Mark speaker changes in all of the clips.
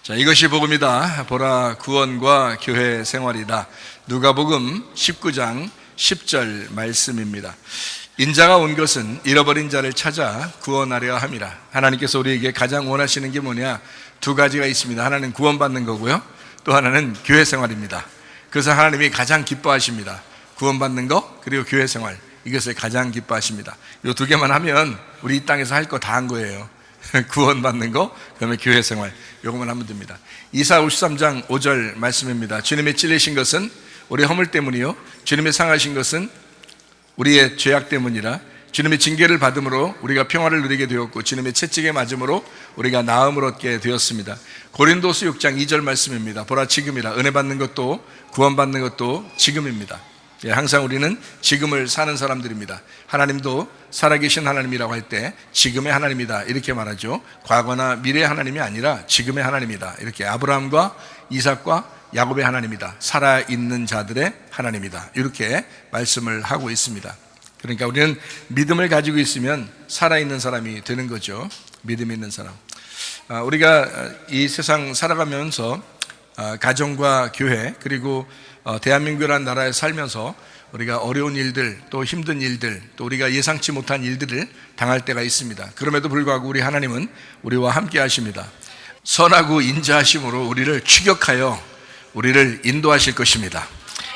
Speaker 1: 자, 이것이 복음이다. 보라, 구원과 교회 생활이다. 누가복음 19장 10절 말씀입니다. 인자가 온 것은 잃어버린 자를 찾아 구원하려 함이라. 하나님께서 우리에게 가장 원하시는 게 뭐냐? 두 가지가 있습니다. 하나는 구원받는 거고요, 또 하나는 교회 생활입니다. 그래서 하나님이 가장 기뻐하십니다. 구원받는 거, 그리고 교회 생활, 이것을 가장 기뻐하십니다. 이 두 개만 하면 우리 이 땅에서 할 거 다 한 거예요. 구원받는 거, 그다음에 교회 생활, 요것만 하면 됩니다. 이사 53장 5절 말씀입니다. 주님이 찔리신 것은 우리 허물 때문이요, 주님이 상하신 것은 우리의 죄악 때문이라. 주님이 징계를 받음으로 우리가 평화를 누리게 되었고, 주님의 채찍에 맞음으로 우리가 나음을 얻게 되었습니다. 고린도서 6장 2절 말씀입니다. 보라, 지금이라. 은혜 받는 것도 구원받는 것도 지금입니다. 항상 우리는 지금을 사는 사람들입니다. 하나님도 살아계신 하나님이라고 할 때 지금의 하나님이다, 이렇게 말하죠. 과거나 미래의 하나님이 아니라 지금의 하나님이다, 이렇게. 아브라함과 이삭과 야곱의 하나님이다, 살아있는 자들의 하나님이다, 이렇게 말씀을 하고 있습니다. 그러니까 우리는 믿음을 가지고 있으면 살아있는 사람이 되는 거죠. 믿음 있는 사람. 우리가 이 세상 살아가면서 가정과 교회, 그리고 대한민국이라는 나라에 살면서 우리가 어려운 일들, 또 힘든 일들, 또 우리가 예상치 못한 일들을 당할 때가 있습니다. 그럼에도 불구하고 우리 하나님은 우리와 함께 하십니다. 선하고 인자하심으로 우리를 추격하여 우리를 인도하실 것입니다.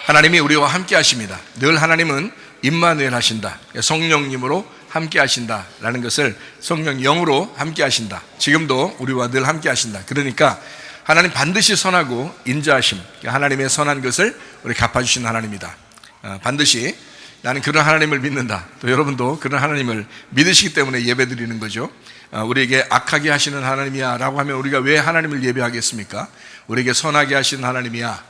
Speaker 1: 하나님이 우리와 함께 하십니다. 늘 하나님은 임마누엘 하신다, 성령님으로 함께 하신다라는 것을, 성령 영으로 함께 하신다, 지금도 우리와 늘 함께 하신다. 그러니까 하나님 반드시 선하고 인자하심, 하나님의 선한 것을 우리 갚아주신 하나님이다. 반드시 나는 그런 하나님을 믿는다. 또 여러분도 그런 하나님을 믿으시기 때문에 예배드리는 거죠. 우리에게 악하게 하시는 하나님이야 라고 하면 우리가 왜 하나님을 예배하겠습니까? 우리에게 선하게 하시는 하나님이야,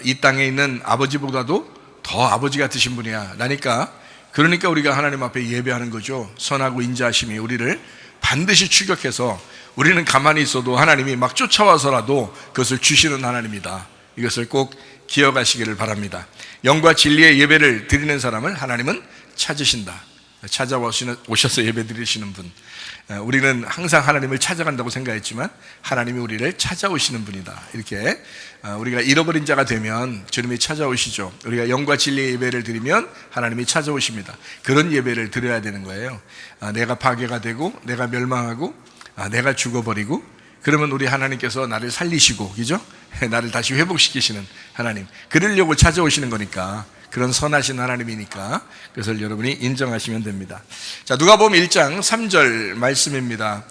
Speaker 1: 이 땅에 있는 아버지보다도 더 아버지 같으신 분이야 라니까, 그러니까 우리가 하나님 앞에 예배하는 거죠. 선하고 인자하심이 우리를 반드시 추격해서 우리는 가만히 있어도 하나님이 막 쫓아와서라도 그것을 주시는 하나님이다. 이것을 꼭 기억하시기를 바랍니다. 영과 진리의 예배를 드리는 사람을 하나님은 찾으신다. 찾아오셔서 예배 드리시는 분. 우리는 항상 하나님을 찾아간다고 생각했지만 하나님이 우리를 찾아오시는 분이다. 이렇게 우리가 잃어버린 자가 되면 주님이 찾아오시죠. 우리가 영과 진리의 예배를 드리면 하나님이 찾아오십니다. 그런 예배를 드려야 되는 거예요. 내가 파괴가 되고 내가 멸망하고 내가 죽어버리고, 그러면 우리 하나님께서 나를 살리시고, 그죠? 나를 다시 회복시키시는 하나님, 그러려고 찾아오시는 거니까, 그런 선하신 하나님이니까 그것을 여러분이 인정하시면 됩니다. 자, 누가복음 1장 3절 말씀입니다.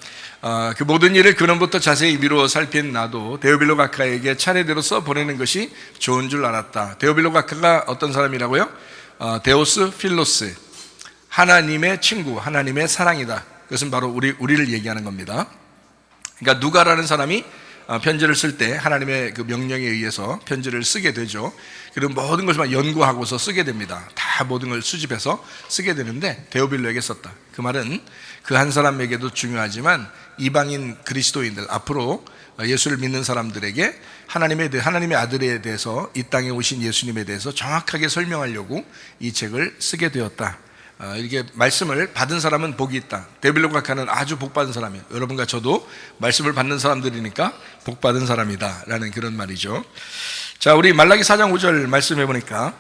Speaker 1: 그 모든 일을 근원부터 자세히 미루어 살핀 나도 데오빌로 각하에게 차례대로 써 보내는 것이 좋은 줄 알았다. 데오빌로 각하가 어떤 사람이라고요? 데오스 필로스, 하나님의 친구, 하나님의 사랑이다. 그것은 바로 우리를 얘기하는 겁니다. 그러니까 누가라는 사람이 편지를 쓸 때 하나님의 그 명령에 의해서 편지를 쓰게 되죠. 그리고 모든 것을 막 연구하고서 쓰게 됩니다. 다 모든 걸 수집해서 쓰게 되는데 데오빌로에게 썼다. 그 말은 그 한 사람에게도 중요하지만 이방인 그리스도인들, 앞으로 예수를 믿는 사람들에게 하나님의 아들에 대해서, 이 땅에 오신 예수님에 대해서 정확하게 설명하려고 이 책을 쓰게 되었다. 이렇게 말씀을 받은 사람은 복이 있다. 데오빌로 각하는 아주 복받은 사람이에요. 여러분과 저도 말씀을 받는 사람들이니까 복받은 사람이다 라는 그런 말이죠. 자, 우리 말라기 4장 5절 말씀해 보니까,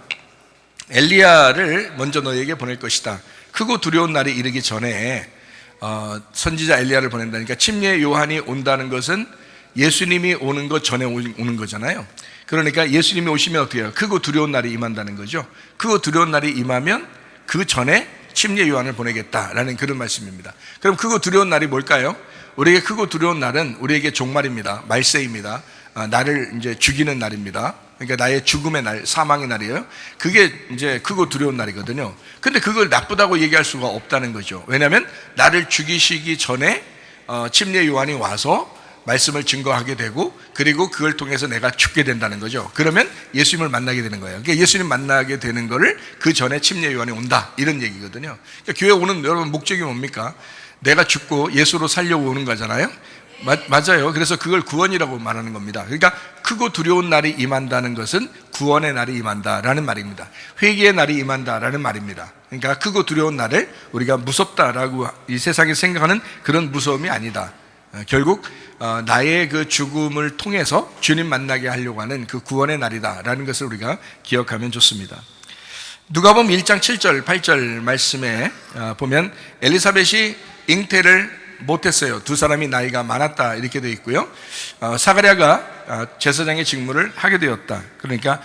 Speaker 1: 엘리야를 먼저 너에게 보낼 것이다. 크고 두려운 날이 이르기 전에 선지자 엘리야를 보낸다니까, 침례 요한이 온다는 것은 예수님이 오는 것 전에 오는 거잖아요. 그러니까 예수님이 오시면 어떻게 해요? 크고 두려운 날이 임한다는 거죠. 크고 두려운 날이 임하면 그 전에 침례 요한을 보내겠다라는 그런 말씀입니다. 그럼 크고 두려운 날이 뭘까요? 우리에게 크고 두려운 날은 우리에게 종말입니다. 말세입니다. 나를 이제 죽이는 날입니다. 그러니까 나의 죽음의 날, 사망의 날이에요. 그게 이제 크고 두려운 날이거든요. 근데 그걸 나쁘다고 얘기할 수가 없다는 거죠. 왜냐하면 나를 죽이시기 전에 침례 요한이 와서 말씀을 증거하게 되고, 그리고 그걸 통해서 내가 죽게 된다는 거죠. 그러면 예수님을 만나게 되는 거예요. 그러니까 예수님 만나게 되는 거를 그 전에 침례 요한이 온다, 이런 얘기거든요. 그러니까 교회 오는 여러분 목적이 뭡니까? 내가 죽고 예수로 살려고 오는 거잖아요. 맞아요. 그래서 그걸 구원이라고 말하는 겁니다. 그러니까 크고 두려운 날이 임한다는 것은 구원의 날이 임한다라는 말입니다. 회개의 날이 임한다라는 말입니다. 그러니까 크고 두려운 날을 우리가 무섭다라고 이 세상에 생각하는 그런 무서움이 아니다. 결국 나의 그 죽음을 통해서 주님 만나게 하려고 하는 그 구원의 날이다라는 것을 우리가 기억하면 좋습니다. 누가복음 1장 7절 8절 말씀에 보면 엘리사벳이 잉태를 못했어요. 두 사람이 나이가 많았다 이렇게 되어 있고요. 사가랴가 제사장의 직무를 하게 되었다. 그러니까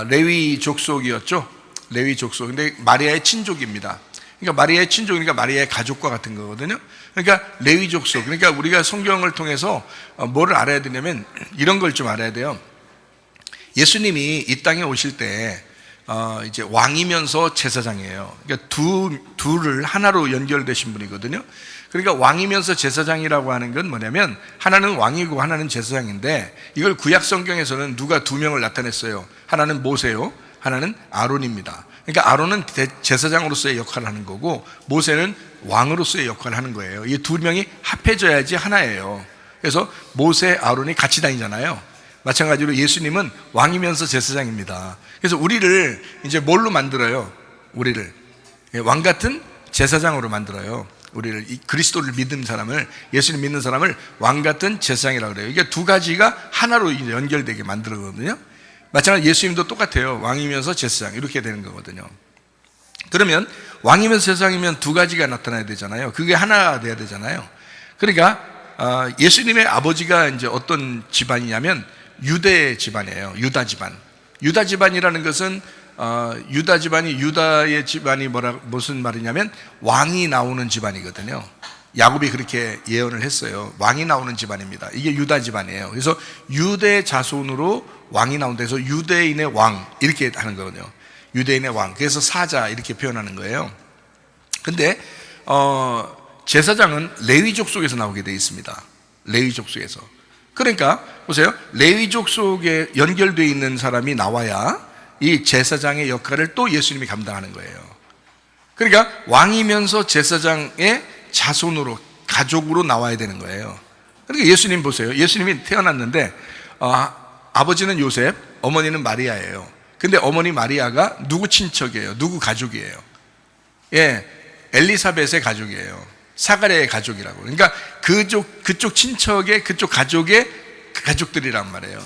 Speaker 1: 레위 족속이었죠. 레위 족속. 근데 마리아의 친족입니다. 그러니까 마리아의 친족이니까 마리아의 가족과 같은 거거든요. 그러니까 레위 족속. 그러니까 우리가 성경을 통해서 뭐를 알아야 되냐면 이런 걸 좀 알아야 돼요. 예수님이 이 땅에 오실 때 이제 왕이면서 제사장이에요. 그러니까 둘을 하나로 연결되신 분이거든요. 그러니까 왕이면서 제사장이라고 하는 건 뭐냐면 하나는 왕이고 하나는 제사장인데 이걸 구약 성경에서는 누가 두 명을 나타냈어요. 하나는 모세요, 하나는 아론입니다. 그러니까 아론은 제사장으로서의 역할을 하는 거고 모세는 왕으로서의 역할을 하는 거예요. 이 두 명이 합해져야지 하나예요. 그래서 모세, 아론이 같이 다니잖아요. 마찬가지로 예수님은 왕이면서 제사장입니다. 그래서 우리를 이제 뭘로 만들어요? 우리를 왕 같은 제사장으로 만들어요. 우리를 이 그리스도를 믿는 사람을, 예수님 믿는 사람을 왕 같은 제사장이라고 그래요. 이게 두 가지가 하나로 이제 연결되게 만들거든요. 마찬가지로 예수님도 똑같아요. 왕이면서 제사장 이렇게 되는 거거든요. 그러면 왕이면서 제사장이면 두 가지가 나타나야 되잖아요. 그게 하나가 돼야 되잖아요. 그러니까 예수님의 아버지가 이제 어떤 집안이냐면 유대 집안이에요. 유다 집안. 유다 집안이라는 것은 유다 집안이 유다의 집안이 무슨 말이냐면 왕이 나오는 집안이거든요. 야곱이 그렇게 예언을 했어요. 왕이 나오는 집안입니다. 이게 유다 집안이에요. 그래서 유대 자손으로 왕이 나온다 해서 유대인의 왕 이렇게 하는 거거든요. 유대인의 왕. 그래서 사자 이렇게 표현하는 거예요. 근데 제사장은 레위 족속에서 나오게 되어 있습니다. 레위 족속에서. 그러니까 보세요. 레위 족속에 연결되어 있는 사람이 나와야 이 제사장의 역할을 또 예수님이 감당하는 거예요. 그러니까 왕이면서 제사장의 자손으로, 가족으로 나와야 되는 거예요. 그러니까 예수님 보세요. 예수님이 태어났는데 아버지는 요셉, 어머니는 마리아예요. 근데 어머니 마리아가 누구 친척이에요? 누구 가족이에요? 예, 엘리사벳의 가족이에요. 사가랴의 가족이라고. 그러니까 그쪽 친척의, 그쪽 가족의 가족들이란 말이에요.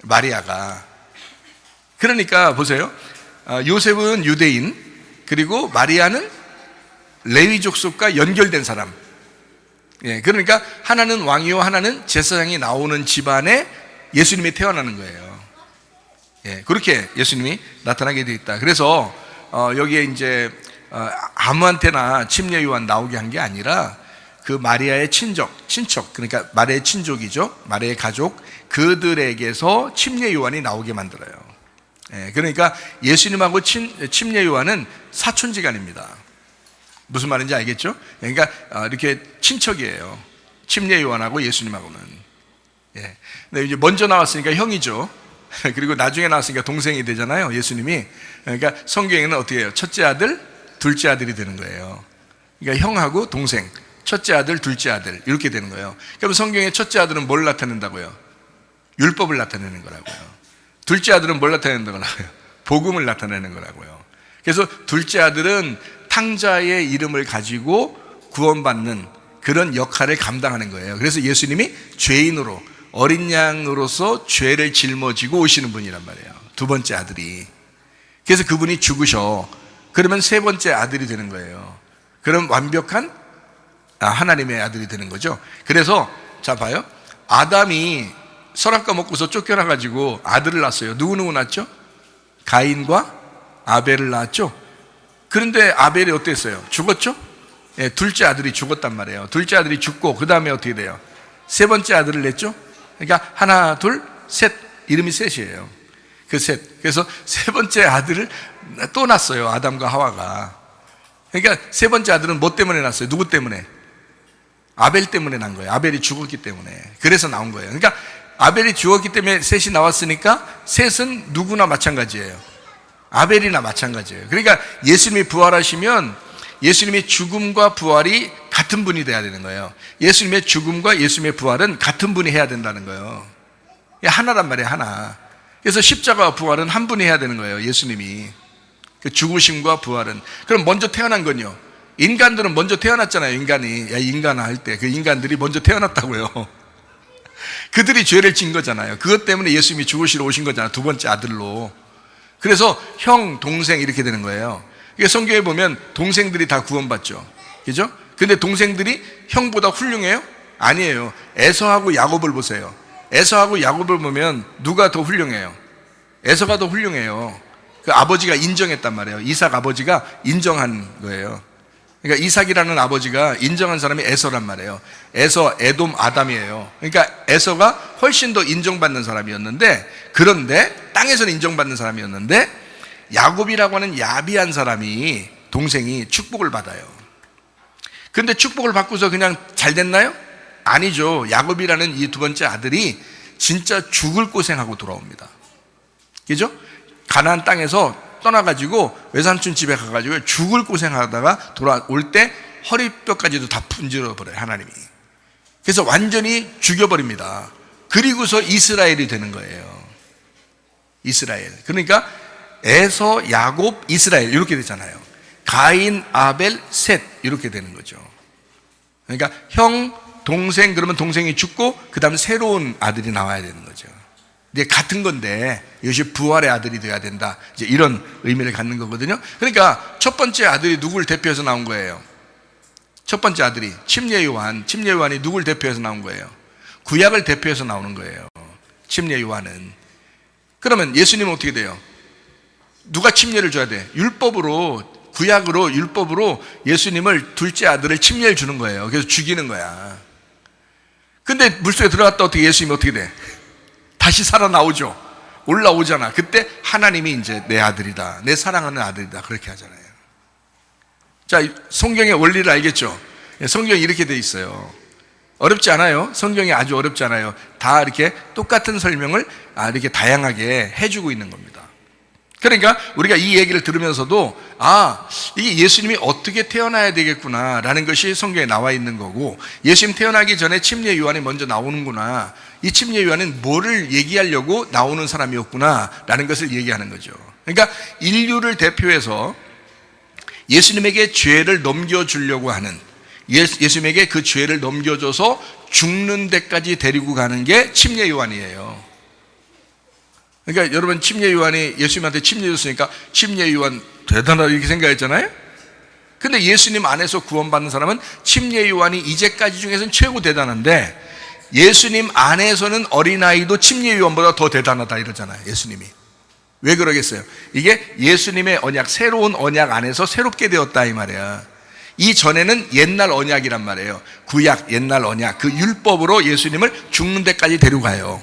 Speaker 1: 마리아가. 그러니까 보세요. 요셉은 유대인, 그리고 마리아는 레위 족속과 연결된 사람. 예, 그러니까 하나는 왕이요, 하나는 제사장이 나오는 집안에 예수님이 태어나는 거예요. 예, 그렇게 예수님이 나타나게 되어 있다. 그래서 여기에 이제 아무한테나 침례 요한 나오게 한 게 아니라 그 마리아의 친척, 그러니까 마리아의 친족이죠. 마리아의 가족, 그들에게서 침례 요한이 나오게 만들어요. 예, 그러니까 예수님하고 침례 요한은 사촌지간입니다. 무슨 말인지 알겠죠? 그러니까 이렇게 친척이에요. 침례 요한하고 예수님하고는. 예. 근데 이제 먼저 나왔으니까 형이죠. 그리고 나중에 나왔으니까 동생이 되잖아요. 예수님이. 그러니까 성경에는 어떻게 해요? 첫째 아들, 둘째 아들이 되는 거예요. 그러니까 형하고 동생, 첫째 아들, 둘째 아들 이렇게 되는 거예요. 그럼 성경의 첫째 아들은 뭘 나타낸다고요? 율법을 나타내는 거라고요. 둘째 아들은 뭘 나타내는 거라고요? 복음을 나타내는 거라고요. 그래서 둘째 아들은 탕자의 이름을 가지고 구원받는 그런 역할을 감당하는 거예요. 그래서 예수님이 죄인으로, 어린 양으로서 죄를 짊어지고 오시는 분이란 말이에요. 두 번째 아들이. 그래서 그분이 죽으셔. 그러면 세 번째 아들이 되는 거예요. 그럼 완벽한 하나님의 아들이 되는 거죠. 그래서 자 봐요. 아담이 선악과 먹고서 쫓겨나가지고 아들을 낳았어요. 누구 낳았죠? 가인과 아벨을 낳았죠. 그런데 아벨이 어땠어요? 죽었죠? 예, 둘째 아들이 죽었단 말이에요. 둘째 아들이 죽고 그 다음에 어떻게 돼요? 세 번째 아들을 냈죠. 그러니까 하나, 둘, 셋. 이름이 셋이에요. 그 셋. 그래서 세 번째 아들을 또 낳았어요. 아담과 하와가. 그러니까 세 번째 아들은 뭐 때문에 낳았어요? 누구 때문에? 아벨 때문에 난 거예요. 아벨이 죽었기 때문에. 그래서 나온 거예요. 그러니까 아벨이 죽었기 때문에 셋이 나왔으니까 셋은 누구나 마찬가지예요. 아벨이나 마찬가지예요. 그러니까 예수님이 부활하시면 예수님의 죽음과 부활이 같은 분이 돼야 되는 거예요. 예수님의 죽음과 예수님의 부활은 같은 분이 해야 된다는 거예요. 하나란 말이에요. 하나. 그래서 십자가와 부활은 한 분이 해야 되는 거예요. 예수님이. 그 죽으심과 부활은. 그럼 먼저 태어난 건요, 인간들은 먼저 태어났잖아요. 인간이. 야, 인간아 할 때 그 인간들이 먼저 태어났다고요. 그들이 죄를 진 거잖아요. 그것 때문에 예수님이 죽으시러 오신 거잖아요. 두 번째 아들로. 그래서 형, 동생 이렇게 되는 거예요. 그러니까 성경에 보면 동생들이 다 구원받죠. 그죠? 근데 동생들이 형보다 훌륭해요? 아니에요. 에서하고 야곱을 보세요. 에서하고 야곱을 보면 누가 더 훌륭해요? 에서가 더 훌륭해요. 그 아버지가 인정했단 말이에요. 이삭 아버지가 인정한 거예요. 그러니까 이삭이라는 아버지가 인정한 사람이 에서란 말이에요. 에서, 에돔, 아담이에요. 그러니까 에서가 훨씬 더 인정받는 사람이었는데, 그런데 땅에서는 인정받는 사람이었는데 야곱이라고 하는 야비한 사람이, 동생이 축복을 받아요. 근데 축복을 받고서 그냥 잘 됐나요? 아니죠. 야곱이라는 이 두 번째 아들이 진짜 죽을 고생하고 돌아옵니다. 그죠? 가나안 땅에서 떠나가지고 외삼촌 집에 가가지고 죽을 고생하다가 돌아올 때 허리뼈까지도 다 분질러 버려요, 하나님이. 그래서 완전히 죽여버립니다. 그리고서 이스라엘이 되는 거예요. 이스라엘. 그러니까 에서, 야곱, 이스라엘 이렇게 되잖아요. 가인, 아벨, 셋 이렇게 되는 거죠. 그러니까 형, 동생, 그러면 동생이 죽고 그 다음에 새로운 아들이 나와야 되는 거죠. 이제 같은 건데 이것이 부활의 아들이 되어야 된다, 이제 이런 의미를 갖는 거거든요. 그러니까 첫 번째 아들이 누구를 대표해서 나온 거예요? 첫 번째 아들이 침례 요한. 침례 요한이 누구를 대표해서 나온 거예요? 구약을 대표해서 나오는 거예요, 침례 요한은. 그러면 예수님은 어떻게 돼요? 누가 침례를 줘야 돼? 율법으로, 구약으로, 율법으로 예수님을, 둘째 아들을 침례를 주는 거예요. 그래서 죽이는 거야. 근데 물속에 들어갔다 어떻게 예수님이 어떻게 돼? 다시 살아나오죠. 올라오잖아. 그때 하나님이 이제 내 아들이다, 내 사랑하는 아들이다, 그렇게 하잖아요. 자, 성경의 원리를 알겠죠? 성경이 이렇게 돼 있어요. 어렵지 않아요. 성경이 아주 어렵지 않아요. 다 이렇게 똑같은 설명을 이렇게 다양하게 해주고 있는 겁니다. 그러니까 우리가 이 얘기를 들으면서도 이게 예수님이 어떻게 태어나야 되겠구나 라는 것이 성경에 나와 있는 거고, 예수님 태어나기 전에 침례 요한이 먼저 나오는구나, 이 침례 요한은 뭐를 얘기하려고 나오는 사람이었구나 라는 것을 얘기하는 거죠. 그러니까 인류를 대표해서 예수님에게 죄를 넘겨주려고 하는, 예수님에게 그 죄를 넘겨줘서 죽는 데까지 데리고 가는 게 침례 요한이에요. 그러니까 여러분, 침례 요한이 예수님한테 침례 줬으니까 침례 요한 대단하다 이렇게 생각했잖아요. 근데 예수님 안에서 구원받는 사람은 침례 요한이 이제까지 중에서는 최고 대단한데, 예수님 안에서는 어린아이도 침례 요한보다 더 대단하다 이러잖아요, 예수님이. 왜 그러겠어요? 이게 예수님의 언약, 새로운 언약 안에서 새롭게 되었다 이 말이야. 이 전에는 옛날 언약이란 말이에요. 구약, 옛날 언약, 그 율법으로 예수님을 죽는 데까지 데려가요.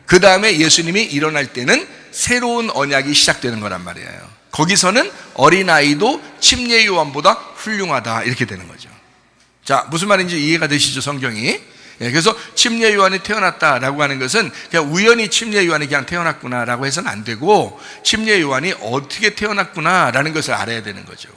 Speaker 1: 그 다음에 예수님이 일어날 때는 새로운 언약이 시작되는 거란 말이에요. 거기서는 어린아이도 침례 요한보다 훌륭하다 이렇게 되는 거죠. 자, 무슨 말인지 이해가 되시죠, 성경이? 그래서 침례 요한이 태어났다라고 하는 것은 그냥 우연히 침례 요한이 그냥 태어났구나라고 해서는 안 되고, 침례 요한이 어떻게 태어났구나라는 것을 알아야 되는 거죠.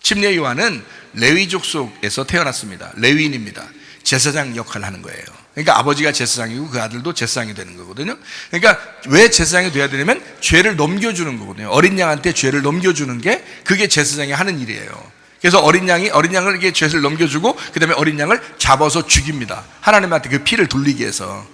Speaker 1: 침례 요한은 레위족 속에서 태어났습니다. 레위인입니다. 제사장 역할을 하는 거예요. 그러니까 아버지가 제사장이고 그 아들도 제사장이 되는 거거든요. 그러니까 왜 제사장이 돼야 되냐면 죄를 넘겨주는 거거든요. 어린 양한테 죄를 넘겨주는 게, 그게 제사장이 하는 일이에요. 그래서 어린 양을 이렇게 죄를 넘겨주고 그 다음에 어린 양을 잡아서 죽입니다. 하나님한테 그 피를 돌리기 위해서.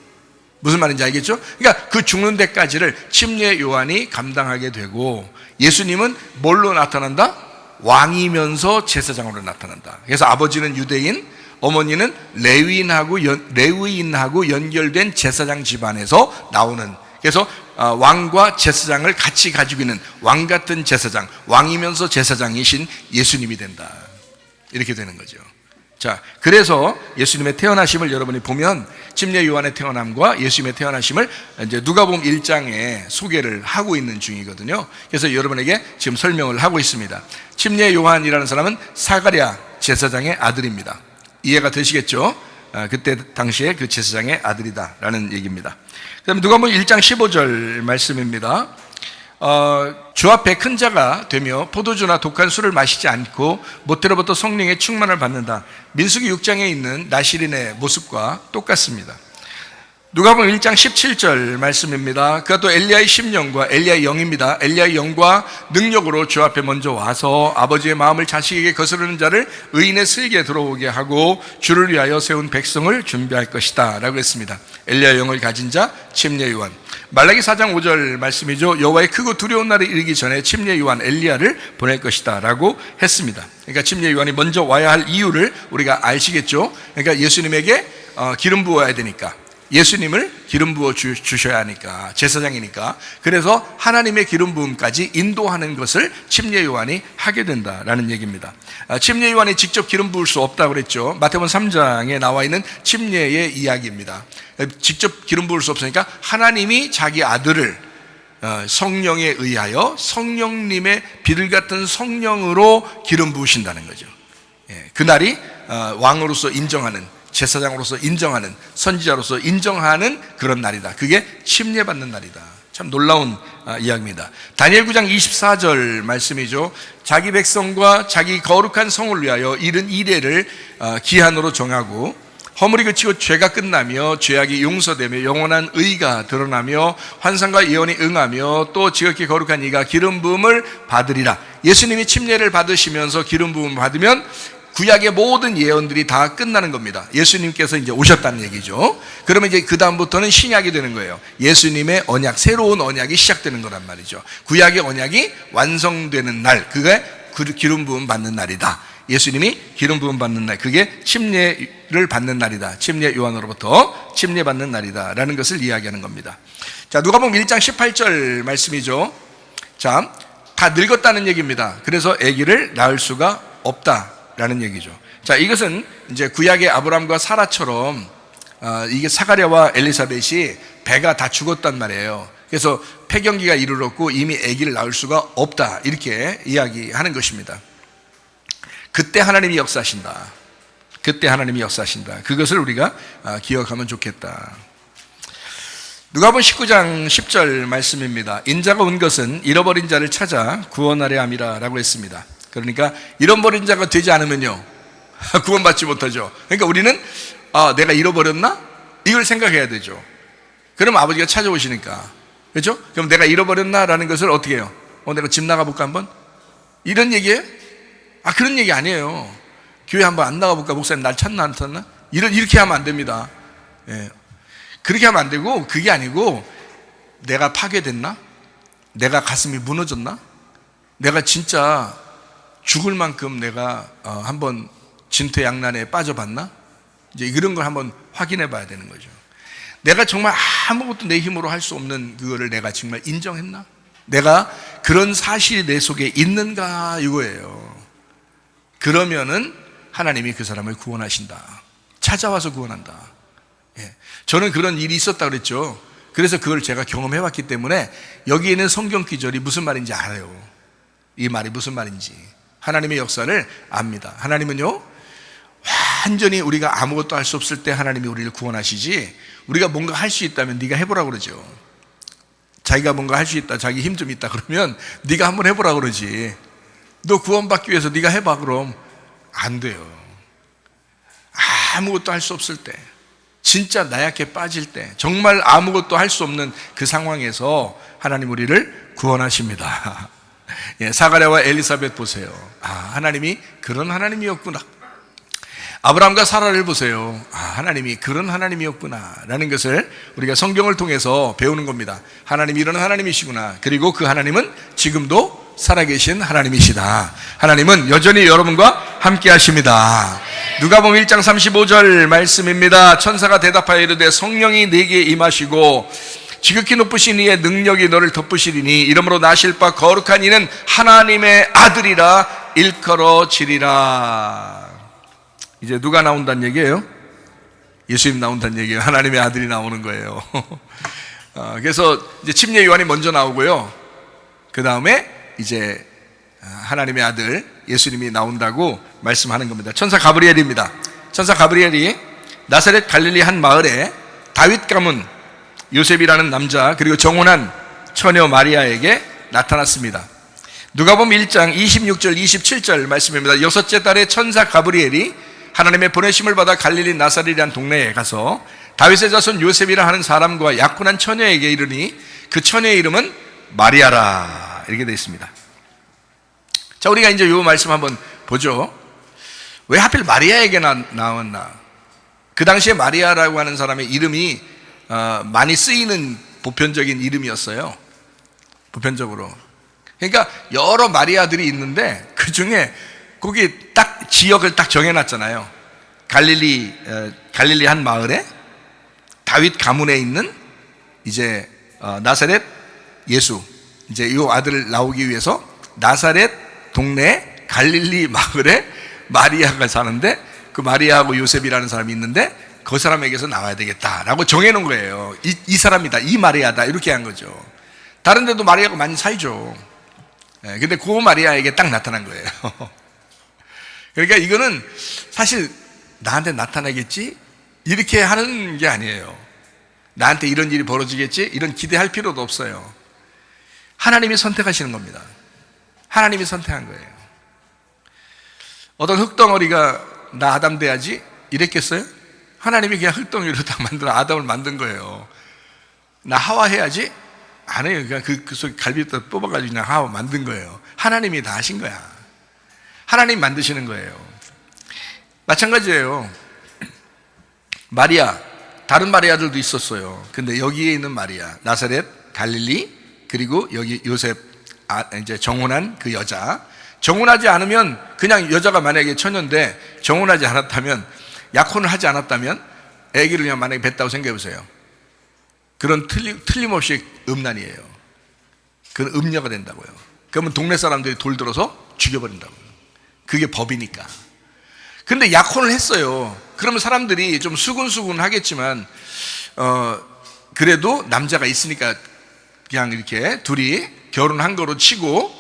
Speaker 1: 무슨 말인지 알겠죠? 그러니까 그 죽는 데까지를 침례 요한이 감당하게 되고, 예수님은 뭘로 나타난다? 왕이면서 제사장으로 나타난다. 그래서 아버지는 유대인, 어머니는 레위인하고 연결된 제사장 집안에서 나오는, 그래서 왕과 제사장을 같이 가지고 있는 왕 같은 제사장, 왕이면서 제사장이신 예수님이 된다, 이렇게 되는 거죠. 자, 그래서 예수님의 태어나심을 여러분이 보면 침례 요한의 태어남과 예수님의 태어나심을 이제 누가복음 1장에 소개를 하고 있는 중이거든요. 그래서 여러분에게 지금 설명을 하고 있습니다. 침례 요한이라는 사람은 사가랴 제사장의 아들입니다. 이해가 되시겠죠? 그때 당시에 그 제사장의 아들이다라는 얘기입니다. 그 다음에 누가복음 1장 15절 말씀입니다. 주 앞에 큰 자가 되며 포도주나 독한 술을 마시지 않고 모태로부터 성령의 충만을 받는다. 민수기 6장에 있는 나시린의 모습과 똑같습니다. 누가복음 1장 17절 말씀입니다. 그것도 엘리야의 심령과 엘리야의 영입니다. 엘리야의 영과 능력으로 주 앞에 먼저 와서 아버지의 마음을 자식에게 거스르는 자를 의인의 슬기에 들어오게 하고 주를 위하여 세운 백성을 준비할 것이다 라고 했습니다. 엘리야의 영을 가진 자 침례 요한. 말라기 4장 5절 말씀이죠. 여호와의 크고 두려운 날이 이르기 전에 침례 요한 엘리야를 보낼 것이다 라고 했습니다. 그러니까 침례 요한이 먼저 와야 할 이유를 우리가 아시겠죠. 그러니까 예수님에게 기름 부어야 되니까, 예수님을 기름 부어 주셔야 하니까, 제사장이니까. 그래서 하나님의 기름 부음까지 인도하는 것을 침례 요한이 하게 된다라는 얘기입니다. 침례 요한이 직접 기름 부을 수 없다고 그랬죠. 마태복음 3장에 나와 있는 침례의 이야기입니다. 직접 기름 부을 수 없으니까 하나님이 자기 아들을 성령에 의하여 성령님의 비를 같은 성령으로 기름 부으신다는 거죠. 그날이 왕으로서 인정하는, 제사장으로서 인정하는, 선지자로서 인정하는 그런 날이다. 그게 침례받는 날이다. 참 놀라운 이야기입니다. 다니엘 9장 24절 말씀이죠. 자기 백성과 자기 거룩한 성을 위하여 이른 이레를 기한으로 정하고 허물이 그치고 죄가 끝나며 죄악이 용서되며 영원한 의가 드러나며 환상과 예언이 응하며 또 지극히 거룩한 이가 기름 부음을 받으리라. 예수님이 침례를 받으시면서 기름 부음을 받으면 구약의 모든 예언들이 다 끝나는 겁니다. 예수님께서 이제 오셨다는 얘기죠. 그러면 이제 그 다음부터는 신약이 되는 거예요. 예수님의 언약, 새로운 언약이 시작되는 거란 말이죠. 구약의 언약이 완성되는 날, 그게 기름 부음 받는 날이다. 예수님이 기름 부음 받는 날, 그게 침례를 받는 날이다. 침례 요한으로부터 침례 받는 날이다 라는 것을 이야기하는 겁니다. 자, 누가복음 1장 18절 말씀이죠. 자, 다 늙었다는 얘기입니다. 그래서 아기를 낳을 수가 없다 라는 얘기죠. 자, 이것은 이제 구약의 아브람과 사라처럼 이게 사가랴와 엘리사벳이 배가 다 죽었단 말이에요. 그래서 폐경기가 이르렀고 이미 아기를 낳을 수가 없다, 이렇게 이야기하는 것입니다. 그때 하나님이 역사하신다. 그때 하나님이 역사하신다. 그것을 우리가 기억하면 좋겠다. 누가복음 19장 10절 말씀입니다. 인자가 온 것은 잃어버린 자를 찾아 구원하려 함이라 라고 했습니다. 그러니까 잃어버린 자가 되지 않으면요 구원받지 못하죠. 그러니까 우리는 내가 잃어버렸나? 이걸 생각해야 되죠. 그럼 아버지가 찾아오시니까, 그렇죠? 그럼 내가 잃어버렸나? 라는 것을 어떻게 해요? 내가 집 나가볼까 한번? 이런 얘기예요? 그런 얘기 아니에요. 교회 한번 안 나가볼까? 목사님 날 찾나 안 찾나? 이렇게 하면 안 됩니다. 그렇게 하면 안 되고, 그게 아니고 내가 파괴됐나? 내가 가슴이 무너졌나? 내가 진짜 죽을 만큼 내가 한번 진퇴양난에 빠져봤나? 이제 이런 걸 한번 확인해 봐야 되는 거죠. 내가 정말 아무것도 내 힘으로 할 수 없는 그거를 내가 정말 인정했나? 내가 그런 사실이 내 속에 있는가? 이거예요. 그러면은 하나님이 그 사람을 구원하신다. 찾아와서 구원한다. 저는 그런 일이 있었다 그랬죠. 그래서 그걸 제가 경험해 봤기 때문에 여기에 있는 성경 기절이 무슨 말인지 알아요. 이 말이 무슨 말인지. 하나님의 역사를 압니다. 하나님은요, 완전히 우리가 아무것도 할 수 없을 때 하나님이 우리를 구원하시지, 우리가 뭔가 할 수 있다면 네가 해보라고 그러죠. 자기가 뭔가 할 수 있다, 자기 힘 좀 있다 그러면 네가 한번 해보라고 그러지. 너 구원받기 위해서 네가 해봐 그럼 안 돼요. 아무것도 할 수 없을 때, 진짜 나약해 빠질 때, 정말 아무것도 할 수 없는 그 상황에서 하나님 우리를 구원하십니다. 사가랴와 엘리사벳 보세요. 하나님이 그런 하나님이었구나. 아브라함과 사라를 보세요. 하나님이 그런 하나님이었구나 라는 것을 우리가 성경을 통해서 배우는 겁니다. 하나님이 이런 하나님이시구나. 그리고 그 하나님은 지금도 살아계신 하나님이시다. 하나님은 여전히 여러분과 함께 하십니다. 누가복음 1장 35절 말씀입니다. 천사가 대답하여 이르되 성령이 내게 임하시고 지극히 높으신 이의 능력이 너를 덮으시리니 이러므로 나실 바 거룩한 이는 하나님의 아들이라 일컬어지리라. 이제 누가 나온다는 얘기예요? 예수님 나온다는 얘기예요. 하나님의 아들이 나오는 거예요. 그래서 이제 침례 요한이 먼저 나오고요, 그 다음에 이제 하나님의 아들 예수님이 나온다고 말씀하는 겁니다. 천사 가브리엘입니다. 천사 가브리엘이 나사렛 갈릴리 한 마을에 다윗 가문 요셉이라는 남자 그리고 정혼한 처녀 마리아에게 나타났습니다. 누가복음 1장 26절 27절 말씀입니다. 여섯째 달에 천사 가브리엘이 하나님의 보내심을 받아 갈릴리 나사렛이라는 동네에 가서 다윗의 자손 요셉이라 하는 사람과 약혼한 처녀에게 이르니 그 처녀의 이름은 마리아라. 이렇게 되어 있습니다. 자, 우리가 이제 이 말씀 한번 보죠. 왜 하필 마리아에게 나왔나? 그 당시에 마리아라고 하는 사람의 이름이 많이 쓰이는 보편적인 이름이었어요. 보편적으로. 그러니까 여러 마리아들이 있는데 그 중에 거기 딱 지역을 딱 정해놨잖아요. 갈릴리 한 마을에 다윗 가문에 있는 이제 나사렛 예수, 이제 이 아들을 나오기 위해서 나사렛 동네 갈릴리 마을에 마리아가 사는데 그 마리아하고 요셉이라는 사람이 있는데 그 사람에게서 나와야 되겠다라고 정해놓은 거예요. 이 사람이다, 이 마리아다, 이렇게 한 거죠. 다른 데도 마리아가 많이 살죠. 근데 그 마리아에게 딱 나타난 거예요. 그러니까 이거는 사실 나한테 나타나겠지? 이렇게 하는 게 아니에요. 나한테 이런 일이 벌어지겠지? 이런 기대할 필요도 없어요. 하나님이 선택하시는 겁니다. 하나님이 선택한 거예요. 어떤 흙덩어리가 나 아담 돼야지 이랬겠어요? 하나님이 그냥 흙덩어리로 딱 만들어 아담을 만든 거예요. 나 하와 해야지? 안 해요. 그냥 그 속에 갈비뼈 뽑아가지고 그냥 하와 만든 거예요. 하나님이 다 하신 거야. 하나님 만드시는 거예요. 마찬가지예요. 마리아, 다른 마리아들도 있었어요. 근데 여기에 있는 마리아, 나사렛, 갈릴리, 그리고 여기 요셉, 이제 정혼한 그 여자. 정혼하지 않으면, 그냥 여자가 만약에 처녀인데 정혼하지 않았다면, 약혼을 하지 않았다면 아기를 그냥 만약에 뱄다고 생각해 보세요. 그런 틀림없이 음란이에요. 그건 음녀가 된다고요. 그러면 동네 사람들이 돌 들어서 죽여버린다고요. 그게 법이니까. 근데 약혼을 했어요. 그러면 사람들이 좀 수군수군 하겠지만 그래도 남자가 있으니까 그냥 이렇게 둘이 결혼한 거로 치고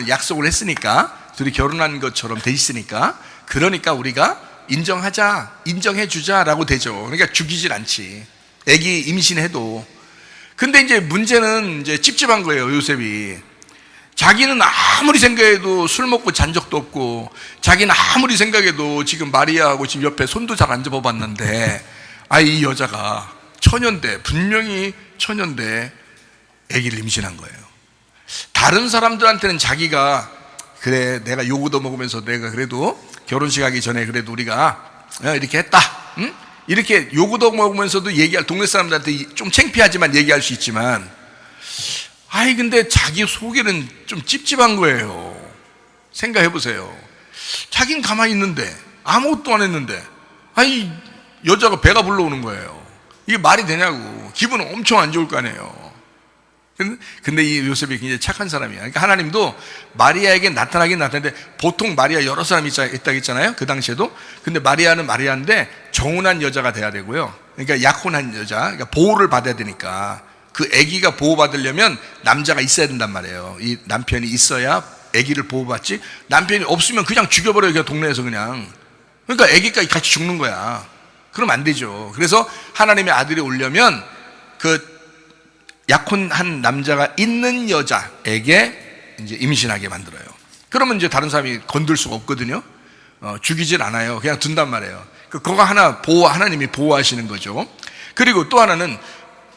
Speaker 1: 약속을 했으니까 둘이 결혼한 것처럼 돼 있으니까, 그러니까 우리가 인정해 주자라고 되죠. 그러니까 죽이질 않지. 애기 임신해도. 근데 이제 문제는 이제 찝찝한 거예요. 요셉이 자기는 아무리 생각해도 술 먹고 잔 적도 없고, 자기는 아무리 생각해도 지금 마리아하고 지금 옆에 손도 잘 안 잡아봤는데, 이 여자가 처녀인데, 분명히 처녀인데 아기를 임신한 거예요. 다른 사람들한테는 자기가, 그래 내가 요구도 먹으면서 내가 그래도 결혼식 하기 전에 그래도 우리가 이렇게 했다, 응? 이렇게 요구도 먹으면서도 얘기할, 동네 사람들한테 좀 창피하지만 얘기할 수 있지만, 근데 자기 속에는 좀 찝찝한 거예요. 생각해 보세요. 자기는 가만히 있는데 아무것도 안 했는데 여자가 배가 불러오는 거예요. 이게 말이 되냐고. 기분은 엄청 안 좋을 거 아니에요. 근데 이 요셉이 굉장히 착한 사람이야. 그러니까 하나님도 마리아에게 나타나긴 나타나는데, 보통 마리아 여러 사람이 있다고 했잖아요, 그 당시에도. 근데 마리아는 마리아인데 정혼한 여자가 돼야 되고요. 그러니까 약혼한 여자, 그러니까 보호를 받아야 되니까, 그 아기가 보호받으려면 남자가 있어야 된단 말이에요. 이 남편이 있어야 아기를 보호받지. 남편이 없으면 그냥 죽여버려요, 그냥 동네에서 그냥. 그러니까 아기까지 같이 죽는 거야. 그러면 안 되죠. 그래서 하나님의 아들이 오려면 그 약혼한 남자가 있는 여자에게 이제 임신하게 만들어요. 그러면 이제 다른 사람이 건들 수가 없거든요. 죽이질 않아요. 그냥 둔단 말이에요. 그거 하나 하나님이 보호하시는 거죠. 그리고 또 하나는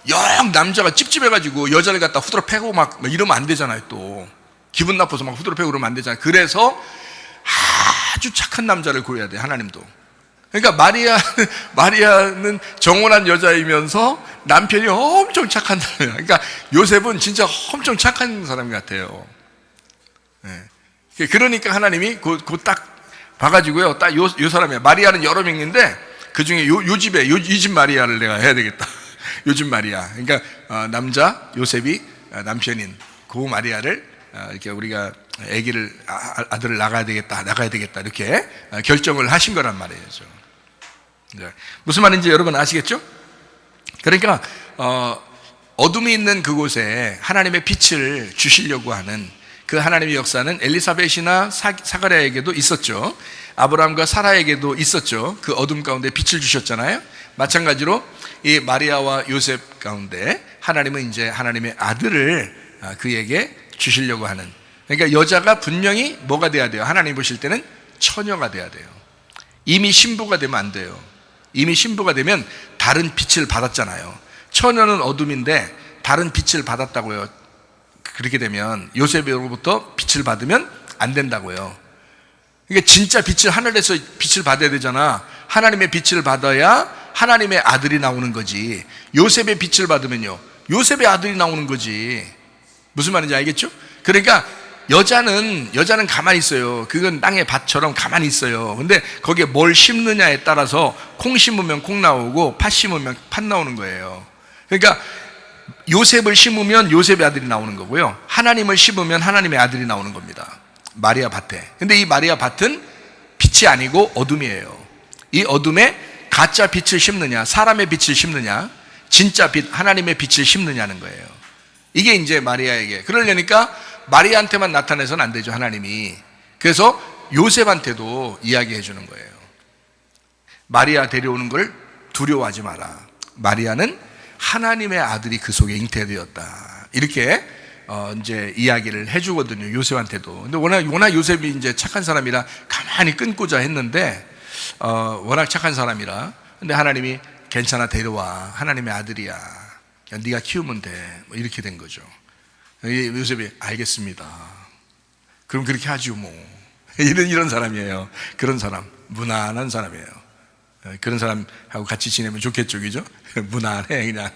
Speaker 1: 영 남자가 찝찝해가지고 여자를 갖다 후드러 패고 막 이러면 안 되잖아요. 또 기분 나빠서 막 후드러 패고 그러면 안 되잖아요. 그래서 아주 착한 남자를 구해야 돼, 하나님도. 그러니까 마리아는 정혼한 여자이면서 남편이 엄청 착한 사람이에요. 그러니까 요셉은 진짜 엄청 착한 사람 같아요. 네. 그러니까 하나님이 그 딱 봐가지고요, 딱 요 사람이에요. 마리아는 여러 명인데 그 중에 요 집에 이 집 마리아를 내가 해야 되겠다. 요 집 마리아. 그러니까 남자 요셉이 남편인 그 마리아를 이렇게 우리가 아들을 나가야 되겠다 이렇게 결정을 하신 거란 말이죠. 무슨 말인지 여러분 아시겠죠? 그러니까 어둠이 있는 그곳에 하나님의 빛을 주시려고 하는 그 하나님의 역사는 엘리사벳이나 사가랴에게도 있었죠. 아브라함과 사라에게도 있었죠. 그 어둠 가운데 빛을 주셨잖아요. 마찬가지로 이 마리아와 요셉 가운데 하나님은 이제 하나님의 아들을 그에게 주시려고 하는, 그러니까 여자가 분명히 뭐가 돼야 돼요? 하나님 보실 때는 처녀가 돼야 돼요. 이미 신부가 되면 안 돼요. 이미 신부가 되면 다른 빛을 받았잖아요. 처녀는 어둠인데 다른 빛을 받았다고요. 그렇게 되면 요셉으로부터 빛을 받으면 안 된다고요. 그러니까 진짜 빛을, 하늘에서 빛을 받아야 되잖아. 하나님의 빛을 받아야 하나님의 아들이 나오는 거지. 요셉의 빛을 받으면요, 요셉의 아들이 나오는 거지. 무슨 말인지 알겠죠? 그러니까 여자는 가만히 있어요. 그건 땅의 밭처럼 가만히 있어요. 근데 거기에 뭘 심느냐에 따라서 콩 심으면 콩 나오고 팥 심으면 팥 나오는 거예요. 그러니까 요셉을 심으면 요셉의 아들이 나오는 거고요, 하나님을 심으면 하나님의 아들이 나오는 겁니다. 마리아 밭에. 근데 이 마리아 밭은 빛이 아니고 어둠이에요. 이 어둠에 가짜 빛을 심느냐, 사람의 빛을 심느냐, 진짜 빛, 하나님의 빛을 심느냐는 거예요. 이게 이제 마리아에게, 그러려니까 마리아한테만 나타내서는 안 되죠, 하나님이. 그래서 요셉한테도 이야기해 주는 거예요. 마리아 데려오는 걸 두려워하지 마라. 마리아는 하나님의 아들이 그 속에 잉태되었다. 이렇게 이제 이야기를 해주거든요, 요셉한테도. 근데 워낙 요셉이 이제 착한 사람이라 가만히 끊고자 했는데, 워낙 착한 사람이라. 근데 하나님이 괜찮아, 데려와. 하나님의 아들이야. 그냥 네가 키우면 돼. 뭐 이렇게 된 거죠. 요셉이 알겠습니다. 그럼 그렇게 하죠, 뭐. 이런 사람이에요. 그런 사람, 무난한 사람이에요. 그런 사람하고 같이 지내면 좋겠죠, 그죠? 무난해, 그냥.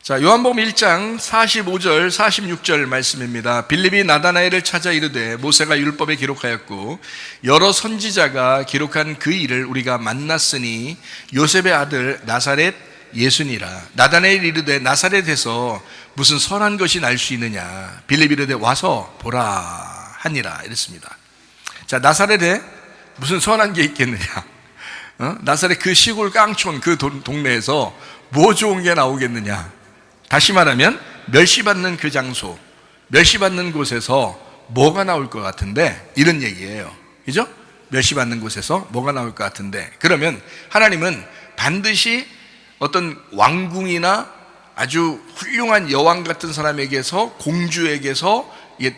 Speaker 1: 자, 요한복음 1장 45절, 46절 말씀입니다. 빌립이 나다나엘을 찾아 이르되 모세가 율법에 기록하였고 여러 선지자가 기록한 그 일을 우리가 만났으니 요셉의 아들 나사렛 예수니라. 나다나엘이 이르되 나사렛에서 무슨 선한 것이 날 수 있느냐. 빌립이 이르되 와서 보라 하니라. 이랬습니다. 자, 나사렛에 무슨 선한 게 있겠느냐. 나사렛 그 시골 깡촌 그 동네에서 뭐 좋은 게 나오겠느냐. 다시 말하면 멸시받는 그 장소, 멸시받는 곳에서 뭐가 나올 것 같은데, 이런 얘기예요. 그죠? 멸시받는 곳에서 뭐가 나올 것 같은데, 그러면 하나님은 반드시 어떤 왕궁이나 아주 훌륭한 여왕 같은 사람에게서, 공주에게서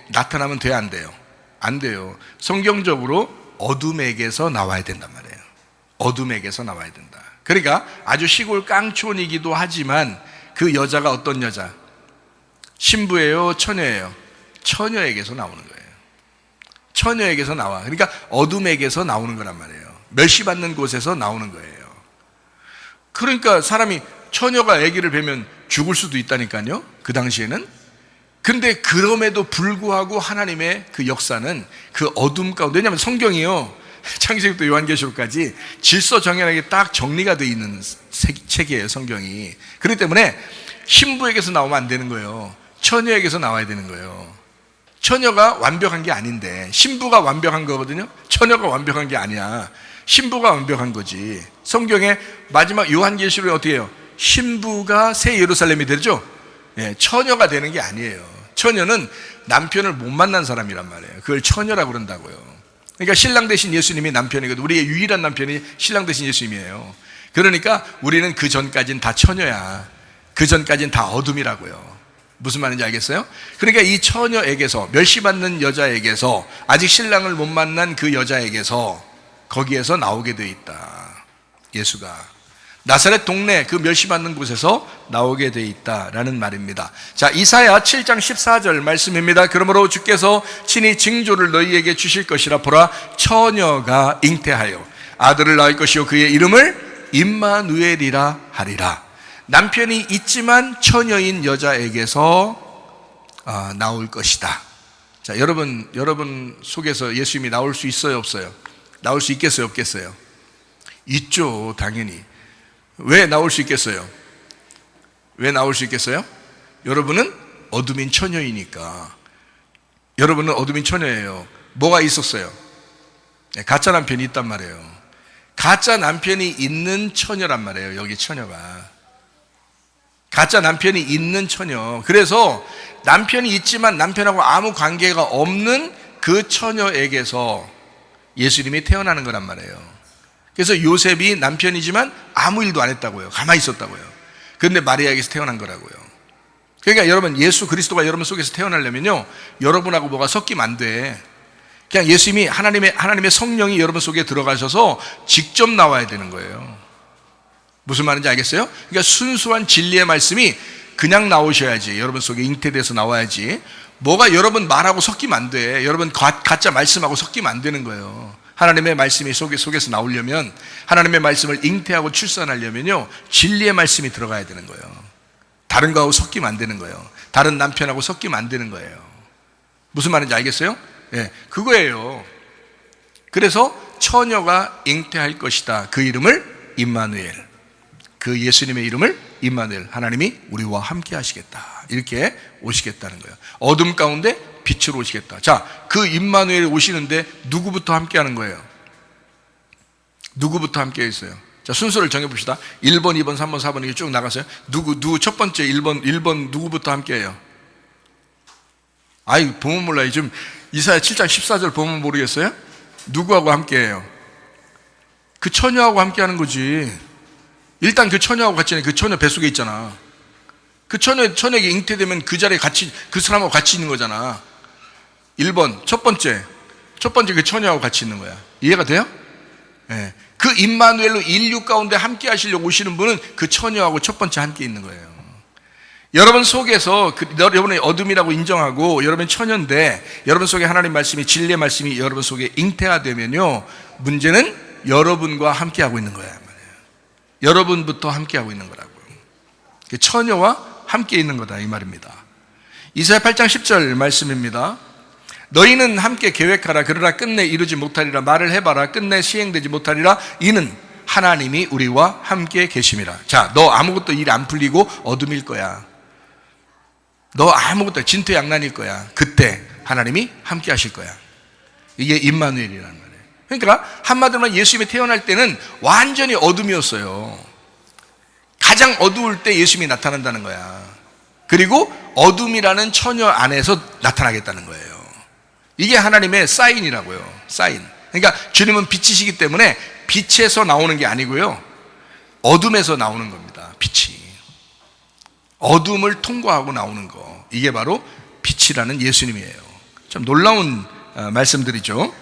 Speaker 1: 나타나면 돼요, 안 돼요? 안 돼요. 성경적으로 어둠에게서 나와야 된단 말이에요. 어둠에게서 나와야 된다. 그러니까 아주 시골 깡촌이기도 하지만 그 여자가 어떤 여자? 신부예요, 처녀예요? 처녀에게서 나오는 거예요. 처녀에게서 나와. 그러니까 어둠에게서 나오는 거란 말이에요. 멸시받는 곳에서 나오는 거예요. 그러니까 사람이, 처녀가 아기를 베면 죽을 수도 있다니까요, 그 당시에는. 근데 그럼에도 불구하고 하나님의 그 역사는 그 어둠 가운데, 왜냐하면 성경이요, 창세기부터 요한계시록까지 질서정연하게 딱 정리가 되어 있는 책이에요, 성경이. 그렇기 때문에 신부에게서 나오면 안 되는 거예요. 처녀에게서 나와야 되는 거예요. 처녀가 완벽한 게 아닌데 신부가 완벽한 거거든요. 처녀가 완벽한 게 아니야. 신부가 완벽한 거지. 성경의 마지막 요한계시록에 어떻게 해요? 신부가 새 예루살렘이 되죠. 예, 처녀가 되는 게 아니에요. 처녀는 남편을 못 만난 사람이란 말이에요. 그걸 처녀라고 그런다고요. 그러니까 신랑 대신 예수님이 남편이거든. 우리의 유일한 남편이 신랑 대신 예수님이에요. 그러니까 우리는 그 전까지는 다 처녀야. 그 전까지는 다 어둠이라고요. 무슨 말인지 알겠어요? 그러니까 이 처녀에게서, 멸시받는 여자에게서, 아직 신랑을 못 만난 그 여자에게서, 거기에서 나오게 되어 있다. 예수가 나사렛 동네 그 멸시받는 곳에서 나오게 되어 있다라는 말입니다. 자, 이사야 7장 14절 말씀입니다. 그러므로 주께서 친히 징조를 너희에게 주실 것이라. 보라, 처녀가 잉태하여 아들을 낳을 것이요 그의 이름을 임마누엘이라 하리라. 남편이 있지만 처녀인 여자에게서 나올 것이다. 자, 여러분 속에서 예수님이 나올 수 있어요, 없어요? 나올 수 있겠어요, 없겠어요? 있죠, 당연히. 왜 나올 수 있겠어요? 왜 나올 수 있겠어요? 여러분은 어둠인 처녀이니까. 여러분은 어둠인 처녀예요. 뭐가 있었어요? 가짜 남편이 있단 말이에요. 가짜 남편이 있는 처녀란 말이에요. 여기 처녀가 가짜 남편이 있는 처녀. 그래서 남편이 있지만 남편하고 아무 관계가 없는 그 처녀에게서 예수님이 태어나는 거란 말이에요. 그래서 요셉이 남편이지만 아무 일도 안 했다고요. 가만히 있었다고요. 그런데 마리아에게서 태어난 거라고요. 그러니까 여러분, 예수 그리스도가 여러분 속에서 태어나려면요, 여러분하고 뭐가 섞이면 안 돼. 그냥 예수님이, 하나님의 성령이 여러분 속에 들어가셔서 직접 나와야 되는 거예요. 무슨 말인지 알겠어요? 그러니까 순수한 진리의 말씀이 그냥 나오셔야지, 여러분 속에 잉태돼서 나와야지. 뭐가 여러분 말하고 섞이면 안 돼. 여러분 가짜 말씀하고 섞이면 안 되는 거예요. 하나님의 말씀이 속에서 나오려면, 하나님의 말씀을 잉태하고 출산하려면요, 진리의 말씀이 들어가야 되는 거예요. 다른 거하고 섞이면 안 되는 거예요. 다른 남편하고 섞이면 안 되는 거예요. 무슨 말인지 알겠어요? 예, 그거예요. 그래서 처녀가 잉태할 것이다. 그 이름을 임마누엘, 그 예수님의 이름을 임마누엘, 하나님이 우리와 함께 하시겠다, 이렇게 오시겠다는 거예요. 어둠 가운데 빛으로 오시겠다. 자, 그 임마누엘 오시는데 누구부터 함께 하는 거예요? 누구부터 함께 있어요? 자, 순서를 정해봅시다. 1번, 2번, 3번, 4번 이렇게 쭉 나가세요. 누구 첫 번째 1번 누구부터 함께 해요? 아이, 보면 몰라요. 지금 이사야 7장 14절 보면 모르겠어요? 누구하고 함께 해요? 그 처녀하고 함께 하는 거지. 일단 그 처녀하고 같이, 그 처녀 뱃속에 있잖아. 그 처녀에게 잉태되면 그 자리에 같이, 그 사람하고 같이 있는 거잖아. 1번, 첫 번째 그 처녀하고 같이 있는 거야. 이해가 돼요? 예. 그 임마누엘로 인류 가운데 함께 하시려고 오시는 분은 그 처녀하고 첫 번째 함께 있는 거예요. 여러분 속에서 여러분의 어둠이라고 인정하고 여러분 처녀인데, 여러분 속에 하나님 말씀이, 진리의 말씀이 여러분 속에 잉태가 되면요, 문제는 여러분과 함께 하고 있는 거야 말이에요. 여러분부터 함께 하고 있는 거라고요. 처녀와 함께 있는 거다, 이 말입니다. 이사야 8장 10절 말씀입니다. 너희는 함께 계획하라. 그러나 끝내 이루지 못하리라. 말을 해봐라. 끝내 시행되지 못하리라. 이는 하나님이 우리와 함께 계심이라. 자, 너 아무것도 일 안 풀리고 어둠일 거야. 너 아무것도 진퇴양난일 거야. 그때 하나님이 함께 하실 거야. 이게 임마누엘이라는 말이에요. 그러니까 한마디로 예수님이 태어날 때는 완전히 어둠이었어요. 가장 어두울 때 예수님이 나타난다는 거야. 그리고 어둠이라는 처녀 안에서 나타나겠다는 거예요. 이게 하나님의 사인이라고요. 사인. 그러니까 주님은 빛이시기 때문에 빛에서 나오는 게 아니고요, 어둠에서 나오는 겁니다. 빛이 어둠을 통과하고 나오는 거, 이게 바로 빛이라는 예수님이에요. 참 놀라운 말씀들이죠.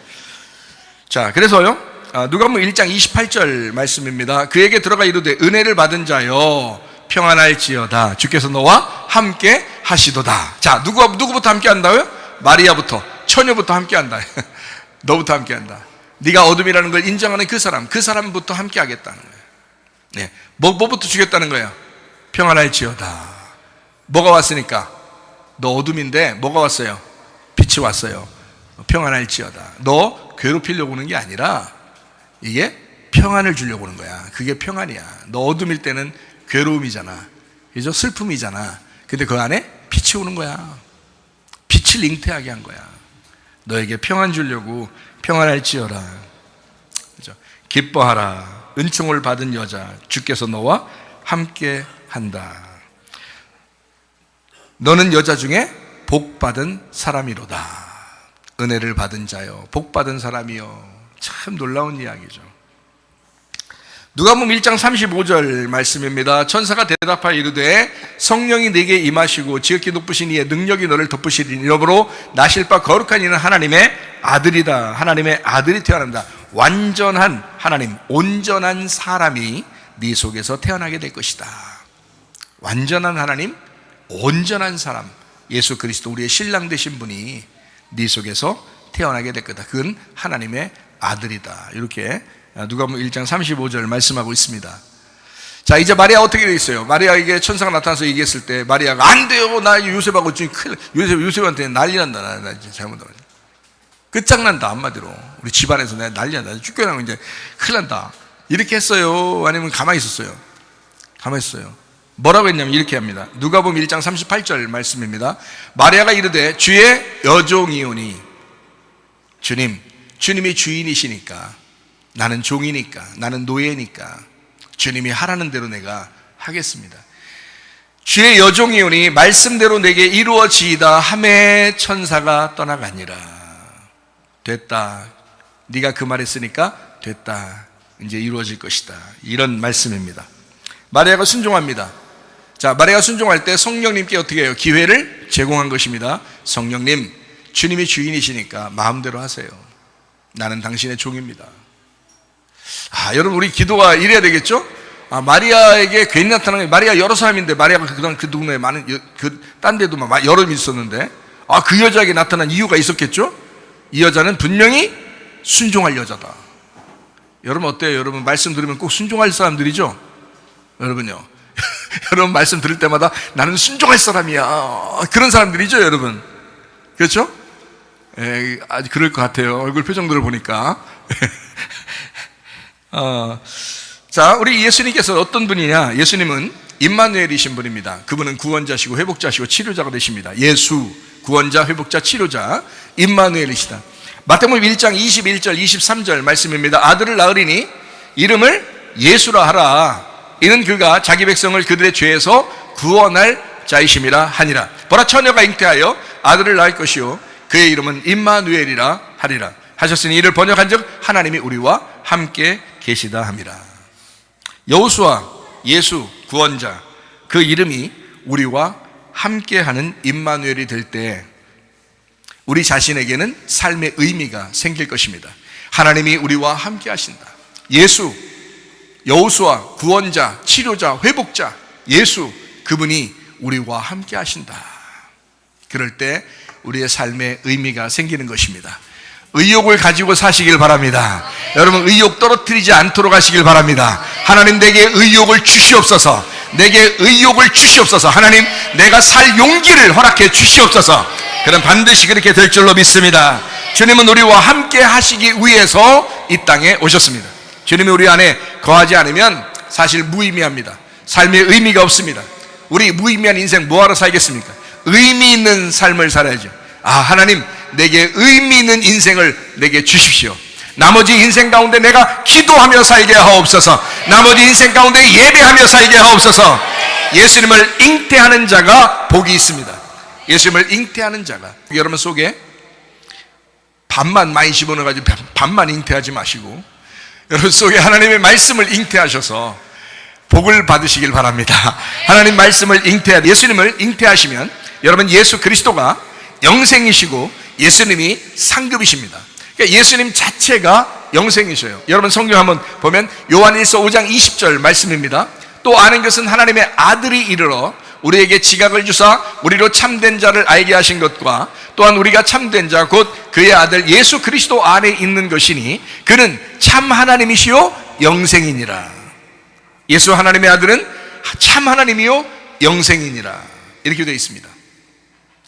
Speaker 1: 자, 그래서요, 누가복음 1장 28절 말씀입니다. 그에게 들어가 이르되 은혜를 받은 자여 평안할지어다. 주께서 너와 함께 하시도다. 자, 누구부터 함께 한다고요? 마리아부터, 처녀부터 함께 한다. 너부터 함께 한다. 네가 어둠이라는 걸 인정하는 그 사람부터 함께 하겠다는 거예요. 네. 뭐부터 주겠다는 거예요? 평안할지어다. 뭐가 왔으니까? 너 어둠인데 뭐가 왔어요? 빛이 왔어요. 평안할지어다. 너 괴롭히려고 오는 게 아니라 이게 평안을 주려고 오는 거야. 그게 평안이야. 너 어둠일 때는 괴로움이잖아, 그죠? 슬픔이잖아. 근데 그 안에 빛이 오는 거야. 빛을 잉태하게 한 거야. 너에게 평안 주려고 평안할지어다. 그죠? 기뻐하라. 은총을 받은 여자, 주께서 너와 함께 한다. 너는 여자 중에 복 받은 사람이로다. 은혜를 받은 자요, 복 받은 사람이요. 참 놀라운 이야기죠. 누가복음 1장 35절 말씀입니다. 천사가 대답하여 이르되 성령이 네게 임하시고 지극히 높으신 이의 능력이 너를 덮으시리니 이러므로 나실 바 거룩한 이는 하나님의 아들이다. 하나님의 아들이 태어난다. 완전한 하나님, 온전한 사람이 네 속에서 태어나게 될 것이다. 완전한 하나님, 온전한 사람, 예수 그리스도 우리의 신랑 되신 분이 네 속에서 태어나게 될 거다. 그건 하나님의 아들이다. 이렇게 누가복음 1장 35절 말씀하고 있습니다. 자, 이제 마리아 어떻게 되어 있어요? 마리아에게 천사가 나타나서 얘기했을 때 마리아가 안 돼요. 나 요셉하고 지금 요셉한테 난리 난다. 나 이제 잘못하면 끝장난다. 한마디로 우리 집안에서 내가 난리 난다. 쫓겨나면 이제 큰일 난다. 이렇게 했어요? 아니면 가만히 있었어요? 가만히 있어요. 뭐라고 했냐면 이렇게 합니다. 누가복음 1장 38절 말씀입니다. 마리아가 이르되 주의 여종이오니, 주님이 주인이시니까, 나는 종이니까, 나는 노예니까 주님이 하라는 대로 내가 하겠습니다. 주의 여종이오니 말씀대로 내게 이루어지이다 하매 천사가 떠나가니라. 됐다. 네가 그 말했으니까 됐다. 이제 이루어질 것이다. 이런 말씀입니다. 마리아가 순종합니다. 자, 마리아가 순종할 때 성령님께 어떻게 해요? 기회를 제공한 것입니다. 성령님, 주님이 주인이시니까 마음대로 하세요. 나는 당신의 종입니다. 여러분, 우리 기도가 이래야 되겠죠? 마리아에게 괜히 나타난 게, 마리아 여러 사람인데, 마리아가 그동안 그 동네에 많은, 딴 데도 막 여러 명 있었는데, 그 여자에게 나타난 이유가 있었겠죠? 이 여자는 분명히 순종할 여자다. 여러분 어때요? 여러분 말씀 들으면 꼭 순종할 사람들이죠? 여러분요. 여러분 말씀 들을 때마다 나는 순종할 사람이야. 그런 사람들이죠, 여러분. 그렇죠? 아주 그럴 것 같아요. 얼굴 표정들을 보니까. 자, 우리 예수님께서 어떤 분이냐? 예수님은 임마누엘이신 분입니다. 그분은 구원자시고 회복자시고 치료자가 되십니다. 예수, 구원자, 회복자, 치료자, 임마누엘이시다. 마태복음 1장 21절 23절 말씀입니다. 아들을 낳으리니 이름을 예수라 하라. 이는 그가 자기 백성을 그들의 죄에서 구원할 자이심이라 하니라. 보라, 처녀가 잉태하여 아들을 낳을 것이요 그의 이름은 임마누엘이라 하리라 하셨으니 이를 번역한즉 하나님이 우리와 함께 계시다 함이라. 여호수아, 예수, 구원자, 그 이름이 우리와 함께하는 임마누엘이 될 때 우리 자신에게는 삶의 의미가 생길 것입니다. 하나님이 우리와 함께 하신다. 예수, 여호수아, 구원자, 치료자, 회복자, 예수, 그분이 우리와 함께 하신다. 그럴 때 우리의 삶에 의미가 생기는 것입니다. 의욕을 가지고 사시길 바랍니다. 여러분, 의욕 떨어뜨리지 않도록 하시길 바랍니다. 하나님, 내게 의욕을 주시옵소서. 내게 의욕을 주시옵소서. 하나님, 내가 살 용기를 허락해 주시옵소서. 그럼 반드시 그렇게 될 줄로 믿습니다. 주님은 우리와 함께 하시기 위해서 이 땅에 오셨습니다. 주님이 우리 안에 거하지 않으면 사실 무의미합니다. 삶의 의미가 없습니다. 우리 무의미한 인생 뭐하러 살겠습니까? 의미 있는 삶을 살아야죠. 하나님, 내게 의미 있는 인생을 내게 주십시오. 나머지 인생 가운데 내가 기도하며 살게 하옵소서. 나머지 인생 가운데 예배하며 살게 하옵소서. 예수님을 잉태하는 자가 복이 있습니다. 예수님을 잉태하는 자가, 여러분 속에 반만 많이 집어넣어가지고 반만 잉태하지 마시고 여러분 속에 하나님의 말씀을 잉태하셔서 복을 받으시길 바랍니다. 하나님 말씀을 예수님을 잉태하시면 여러분, 예수 그리스도가 영생이시고 예수님이 상급이십니다. 그러니까 예수님 자체가 영생이셔요. 여러분 성경 한번 보면 요한일서 5장 20절 말씀입니다. 또 아는 것은 하나님의 아들이 이르러 우리에게 지각을 주사 우리로 참된 자를 알게 하신 것과 또한 우리가 참된 자 곧 그의 아들 예수 그리스도 안에 있는 것이니 그는 참 하나님이시요 영생이니라. 예수 하나님의 아들은 참 하나님이요 영생이니라. 이렇게 되어 있습니다.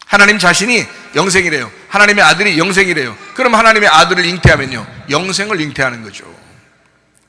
Speaker 1: 하나님 자신이 영생이래요. 하나님의 아들이 영생이래요. 그럼 하나님의 아들을 잉태하면요, 영생을 잉태하는 거죠.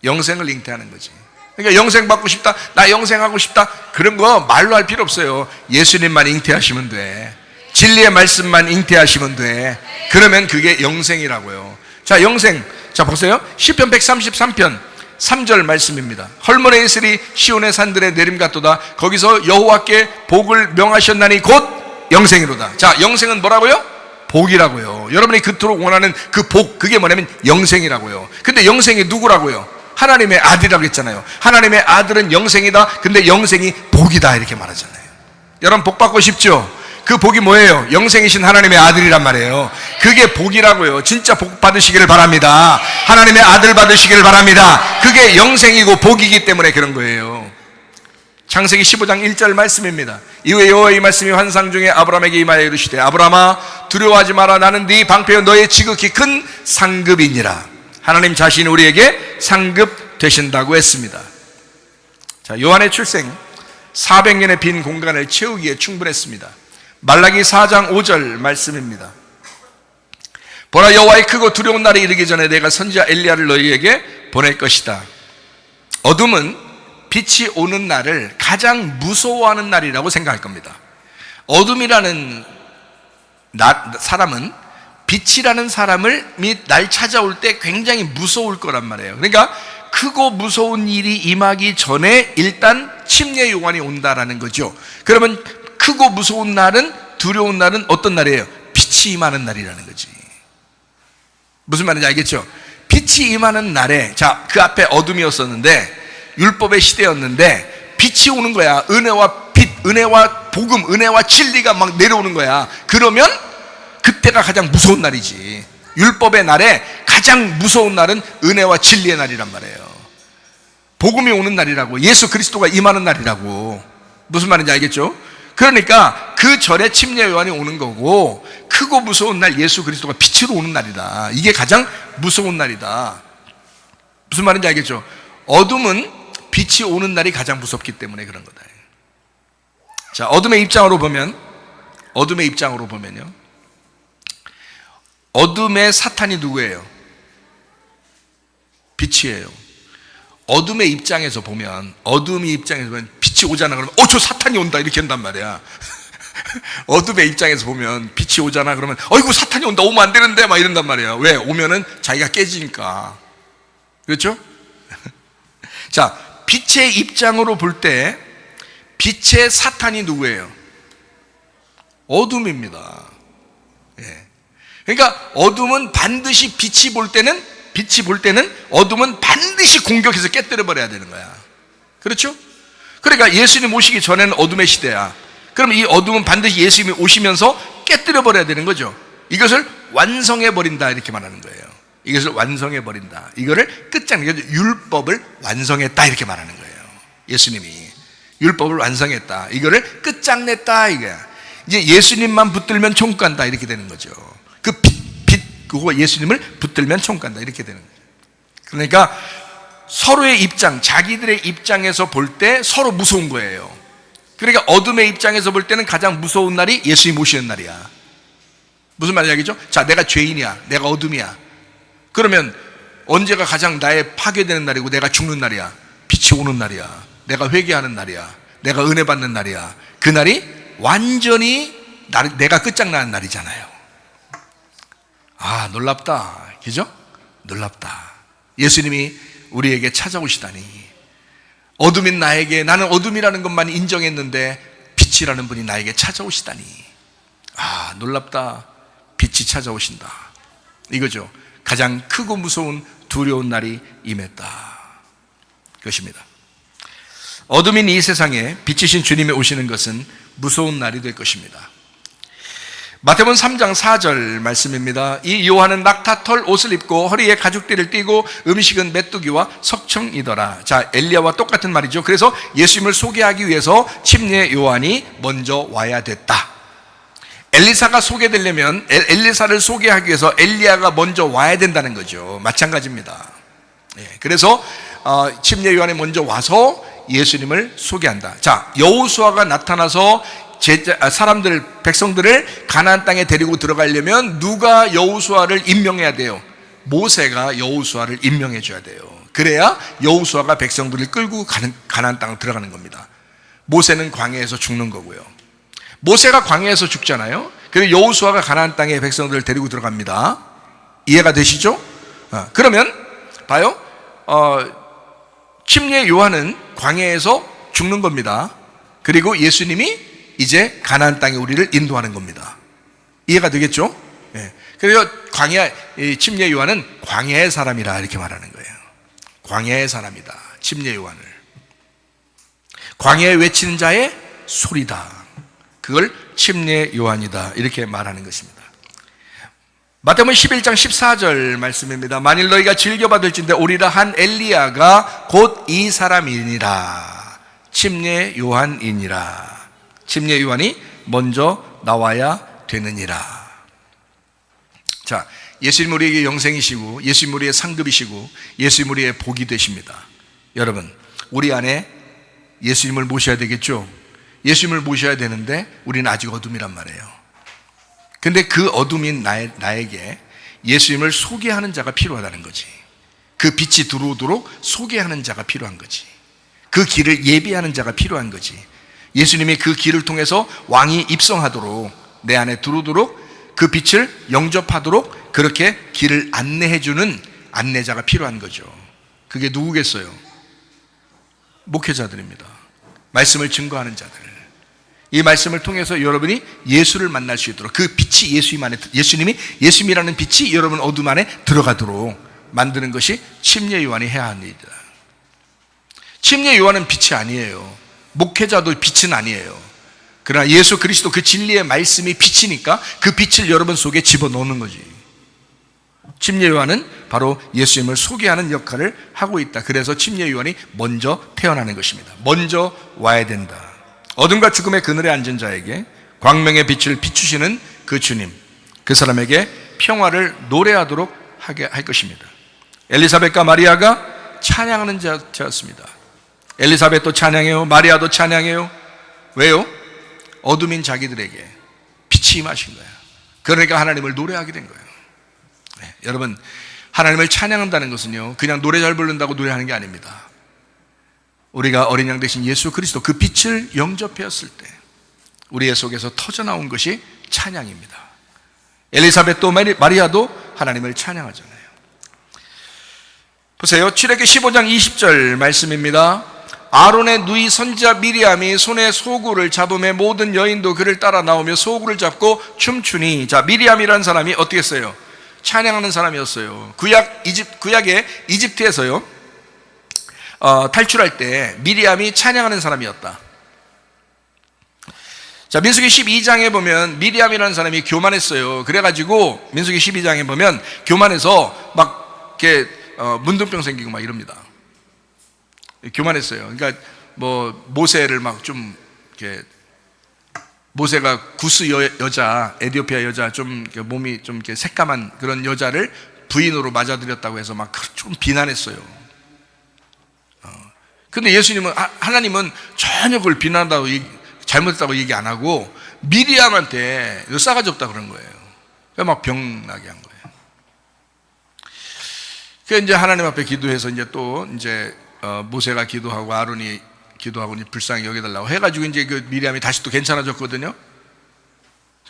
Speaker 1: 영생을 잉태하는 거지. 그러니까 영생 받고 싶다, 나 영생하고 싶다, 그런 거 말로 할 필요 없어요. 예수님만 잉태하시면 돼. 진리의 말씀만 잉태하시면 돼. 그러면 그게 영생이라고요. 자, 영생. 자, 보세요. 시편 133편 3절 말씀입니다. 헐모네 이슬이 시온의 산들에 내림 같도다. 거기서 여호와께 복을 명하셨나니 곧 영생이로다. 자, 영생은 뭐라고요? 복이라고요. 여러분이 그토록 원하는 그 복, 그게 뭐냐면 영생이라고요. 근데 영생이 누구라고요? 하나님의 아들이라고 했잖아요. 하나님의 아들은 영생이다. 근데 영생이 복이다, 이렇게 말하잖아요. 여러분 복 받고 싶죠? 그 복이 뭐예요? 영생이신 하나님의 아들이란 말이에요. 그게 복이라고요. 진짜 복 받으시기를 바랍니다. 하나님의 아들 받으시기를 바랍니다. 그게 영생이고 복이기 때문에 그런 거예요. 창세기 15장 1절 말씀입니다. 이후에 여호와의 말씀이 환상 중에 아브라함에게 임하여 이르시되 아브라함아 두려워하지 마라. 나는 네 방패여 너의 지극히 큰 상급이니라. 하나님 자신이 우리에게 상급 되신다고 했습니다. 자, 요한의 출생 400년의 빈 공간을 채우기에 충분했습니다. 말라기 4장 5절 말씀입니다. 보라, 여호와의 크고 두려운 날이 이르기 전에 내가 선지자 엘리야를 너희에게 보낼 것이다. 어둠은 빛이 오는 날을 가장 무서워하는 날이라고 생각할 겁니다. 어둠이라는 사람은 빛이라는 사람을 날 찾아올 때 굉장히 무서울 거란 말이에요. 그러니까 크고 무서운 일이 임하기 전에 일단 침례 요한이 온다라는 거죠. 그러면 크고 무서운 날은, 두려운 날은 어떤 날이에요? 빛이 임하는 날이라는 거지. 무슨 말인지 알겠죠? 빛이 임하는 날에, 자, 그 앞에 어둠이었었는데 율법의 시대였는데 빛이 오는 거야. 은혜와 빛, 은혜와 복음, 은혜와 진리가 막 내려오는 거야. 그러면 그때가 가장 무서운 날이지. 율법의 날에 가장 무서운 날은 은혜와 진리의 날이란 말이에요. 복음이 오는 날이라고, 예수 그리스도가 임하는 날이라고. 무슨 말인지 알겠죠? 그러니까 그 절에 침례 요한이 오는 거고, 크고 무서운 날 예수 그리스도가 빛으로 오는 날이다. 이게 가장 무서운 날이다. 무슨 말인지 알겠죠? 어둠은 빛이 오는 날이 가장 무섭기 때문에 그런 거다. 자, 어둠의 입장으로 보면요, 어둠의 사탄이 누구예요? 빛이에요. 어둠의 입장에서 보면 빛이 오잖아 그러면 저 사탄이 온다 이렇게 한단 말이야. 어둠의 입장에서 보면 빛이 오잖아 그러면 어이구 사탄이 온다, 오면 안 되는데 막 이런단 말이야. 왜? 오면은 자기가 깨지니까. 그렇죠? 자, 빛의 입장으로 볼 때 빛의 사탄이 누구예요? 어둠입니다. 예. 그러니까 어둠은 반드시 빛이 볼 때는 어둠은 반드시 공격해서 깨뜨려 버려야 되는 거야. 그렇죠? 그러니까 예수님 오시기 전에는 어둠의 시대야. 그럼 이 어둠은 반드시 예수님이 오시면서 깨뜨려 버려야 되는 거죠. 이것을 완성해 버린다 이렇게 말하는 거예요. 이것을 완성해 버린다. 이거를 끝장내, 율법을 완성했다 이렇게 말하는 거예요. 예수님이 율법을 완성했다. 이거를 끝장냈다 이거야. 이제 예수님만 붙들면 천국 간다 이렇게 되는 거죠. 그 그거 예수님을 붙들면 천국 간다 이렇게 되는 거예요. 그러니까 서로의 입장, 자기들의 입장에서 볼 때 서로 무서운 거예요. 그러니까 어둠의 입장에서 볼 때는 가장 무서운 날이 예수님 오시는 날이야. 무슨 말인지 알겠죠? 자, 내가 죄인이야, 내가 어둠이야. 그러면 언제가 가장 나의 파괴되는 날이고 내가 죽는 날이야? 빛이 오는 날이야. 내가 회개하는 날이야. 내가 은혜 받는 날이야. 그 날이 완전히 내가 끝장나는 날이잖아요. 아, 놀랍다. 그죠? 놀랍다. 예수님이 우리에게 찾아오시다니. 어둠인 나에게, 나는 어둠이라는 것만 인정했는데 빛이라는 분이 나에게 찾아오시다니. 아, 놀랍다. 빛이 찾아오신다. 이거죠. 가장 크고 무서운 두려운 날이 임했다. 그것입니다. 어둠인 이 세상에 빛이신 주님이 오시는 것은 무서운 날이 될 것입니다. 마태복음 3장 4절 말씀입니다. 이 요한은 낙타털 옷을 입고 허리에 가죽띠를 띠고 음식은 메뚜기와 석청이더라. 자, 엘리야와 똑같은 말이죠. 그래서 예수님을 소개하기 위해서 침례 요한이 먼저 와야 됐다. 엘리사가 소개되려면 엘리사를 소개하기 위해서 엘리야가 먼저 와야 된다는 거죠. 마찬가지입니다. 그래서 침례 요한이 먼저 와서 예수님을 소개한다. 자, 여호수아가 나타나서 백성들을 가나안 땅에 데리고 들어가려면 누가 여호수아를 임명해야 돼요? 모세가 여호수아를 임명해 줘야 돼요. 그래야 여호수아가 백성들을 끌고 가나안 땅으로 들어가는 겁니다. 모세는 광야에서 죽는 거고요. 모세가 광야에서 죽잖아요. 그리고 여호수아가 가나안 땅에 백성들을 데리고 들어갑니다. 이해가 되시죠? 그러면 봐요. 침례 요한은 광야에서 죽는 겁니다. 그리고 예수님이 이제 가나안 땅에 우리를 인도하는 겁니다. 이해가 되겠죠? 그래서 침례 요한은 광야의 사람이라 이렇게 말하는 거예요. 광야의 사람이다. 침례 요한을. 광야에 외치는 자의 소리다. 그걸 침례 요한이다. 이렇게 말하는 것입니다. 마태복음 11장 14절 말씀입니다. 만일 너희가 즐겨받을진대 오리라 한 엘리야가 곧 이 사람이니라. 침례 요한이니라. 침례 요한이 먼저 나와야 되느니라. 자, 예수님 우리에게 영생이시고 예수님 우리의 상급이시고 예수님 우리의 복이 되십니다. 여러분, 우리 안에 예수님을 모셔야 되겠죠? 예수님을 모셔야 되는데 우리는 아직 어둠이란 말이에요. 근데 그 어둠인 나에게 예수님을 소개하는 자가 필요하다는 거지. 그 빛이 들어오도록 소개하는 자가 필요한 거지. 그 길을 예비하는 자가 필요한 거지. 예수님이 그 길을 통해서 왕이 입성하도록, 내 안에 들어오도록, 그 빛을 영접하도록 그렇게 길을 안내해주는 안내자가 필요한 거죠. 그게 누구겠어요? 목회자들입니다. 말씀을 증거하는 자들. 이 말씀을 통해서 여러분이 예수를 만날 수 있도록, 그 빛이 예수님이 예수님이라는 빛이 여러분 어둠 안에 들어가도록 만드는 것이 침례 요한이 해야 하는 일이다. 침례 요한은 빛이 아니에요. 목회자도 빛은 아니에요. 그러나 예수 그리스도 그 진리의 말씀이 빛이니까 그 빛을 여러분 속에 집어넣는 거지. 침례 요한은 바로 예수님을 소개하는 역할을 하고 있다. 그래서 침례 요한이 먼저 태어나는 것입니다. 먼저 와야 된다. 어둠과 죽음의 그늘에 앉은 자에게 광명의 빛을 비추시는 그 주님, 그 사람에게 평화를 노래하도록 하게 할 것입니다. 엘리사벳과 마리아가 찬양하는 자였습니다. 엘리사벳도 찬양해요. 마리아도 찬양해요. 왜요? 어둠인 자기들에게 빛이 임하신 거예요. 그러니까 하나님을 노래하게 된 거예요. 네, 여러분, 하나님을 찬양한다는 것은요, 그냥 노래 잘 부른다고 노래하는 게 아닙니다. 우리가 어린 양 대신 예수 그리스도 그 빛을 영접하였을 때 우리의 속에서 터져나온 것이 찬양입니다. 엘리사벳도 마리아도 하나님을 찬양하잖아요. 보세요. 출애굽기 15장 20절 말씀입니다. 아론의 누이 선지자 미리암이 손에 소구를 잡음에 모든 여인도 그를 따라 나오며 소구를 잡고 춤추니, 자, 미리암이라는 사람이 어떻게 했어요? 찬양하는 사람이었어요. 구약의 이집트에서요, 탈출할 때 미리암이 찬양하는 사람이었다. 자, 민수기 12장에 보면 미리암이라는 사람이 교만했어요. 그래가지고 민수기 12장에 보면 교만해서 막 이렇게 문둥병 생기고 막 이럽니다. 교만했어요. 그러니까 뭐 모세를 막 좀 이렇게, 모세가 구스 여자, 에티오피아 여자, 좀 몸이 좀 이렇게 새까만 그런 여자를 부인으로 맞아들였다고 해서 막 좀 비난했어요. 근데 예수님은, 하나님은 전혀 그걸 비난한다고, 잘못했다고 얘기 안 하고 미리암한테 싸가지 없다 그런 거예요. 그래서 막 병나게 한 거예요. 그래서 이제 하나님 앞에 기도해서 이제 또 이제 모세가 기도하고 아론이 기도하고 이제 불쌍히 여겨달라고 해가지고 이제 그 미리암이 다시 또 괜찮아졌거든요.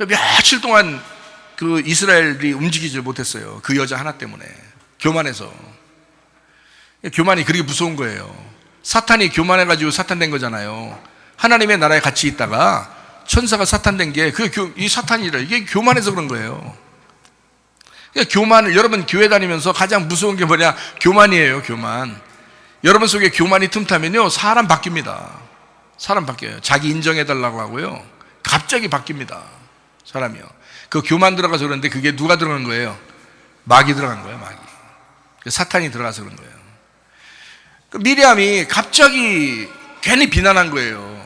Speaker 1: 며칠 동안 그 이스라엘이 움직이지 못했어요. 그 여자 하나 때문에. 교만해서. 교만이 그렇게 무서운 거예요. 사탄이 교만해가지고 사탄 된 거잖아요. 하나님의 나라에 같이 있다가 천사가 사탄 된 게 이 사탄이라, 이게 교만해서 그런 거예요. 그러니까 교만을, 여러분 교회 다니면서 가장 무서운 게 뭐냐? 교만이에요. 교만. 여러분 속에 교만이 틈타면요, 사람 바뀝니다. 사람 바뀌어요. 자기 인정해달라고 하고요, 갑자기 바뀝니다. 사람이요. 그 교만 들어가서 그런데 그게 누가 들어간 거예요? 마귀 들어간 거예요. 마귀. 사탄이 들어가서 그런 거예요. 미리암이 갑자기 괜히 비난한 거예요.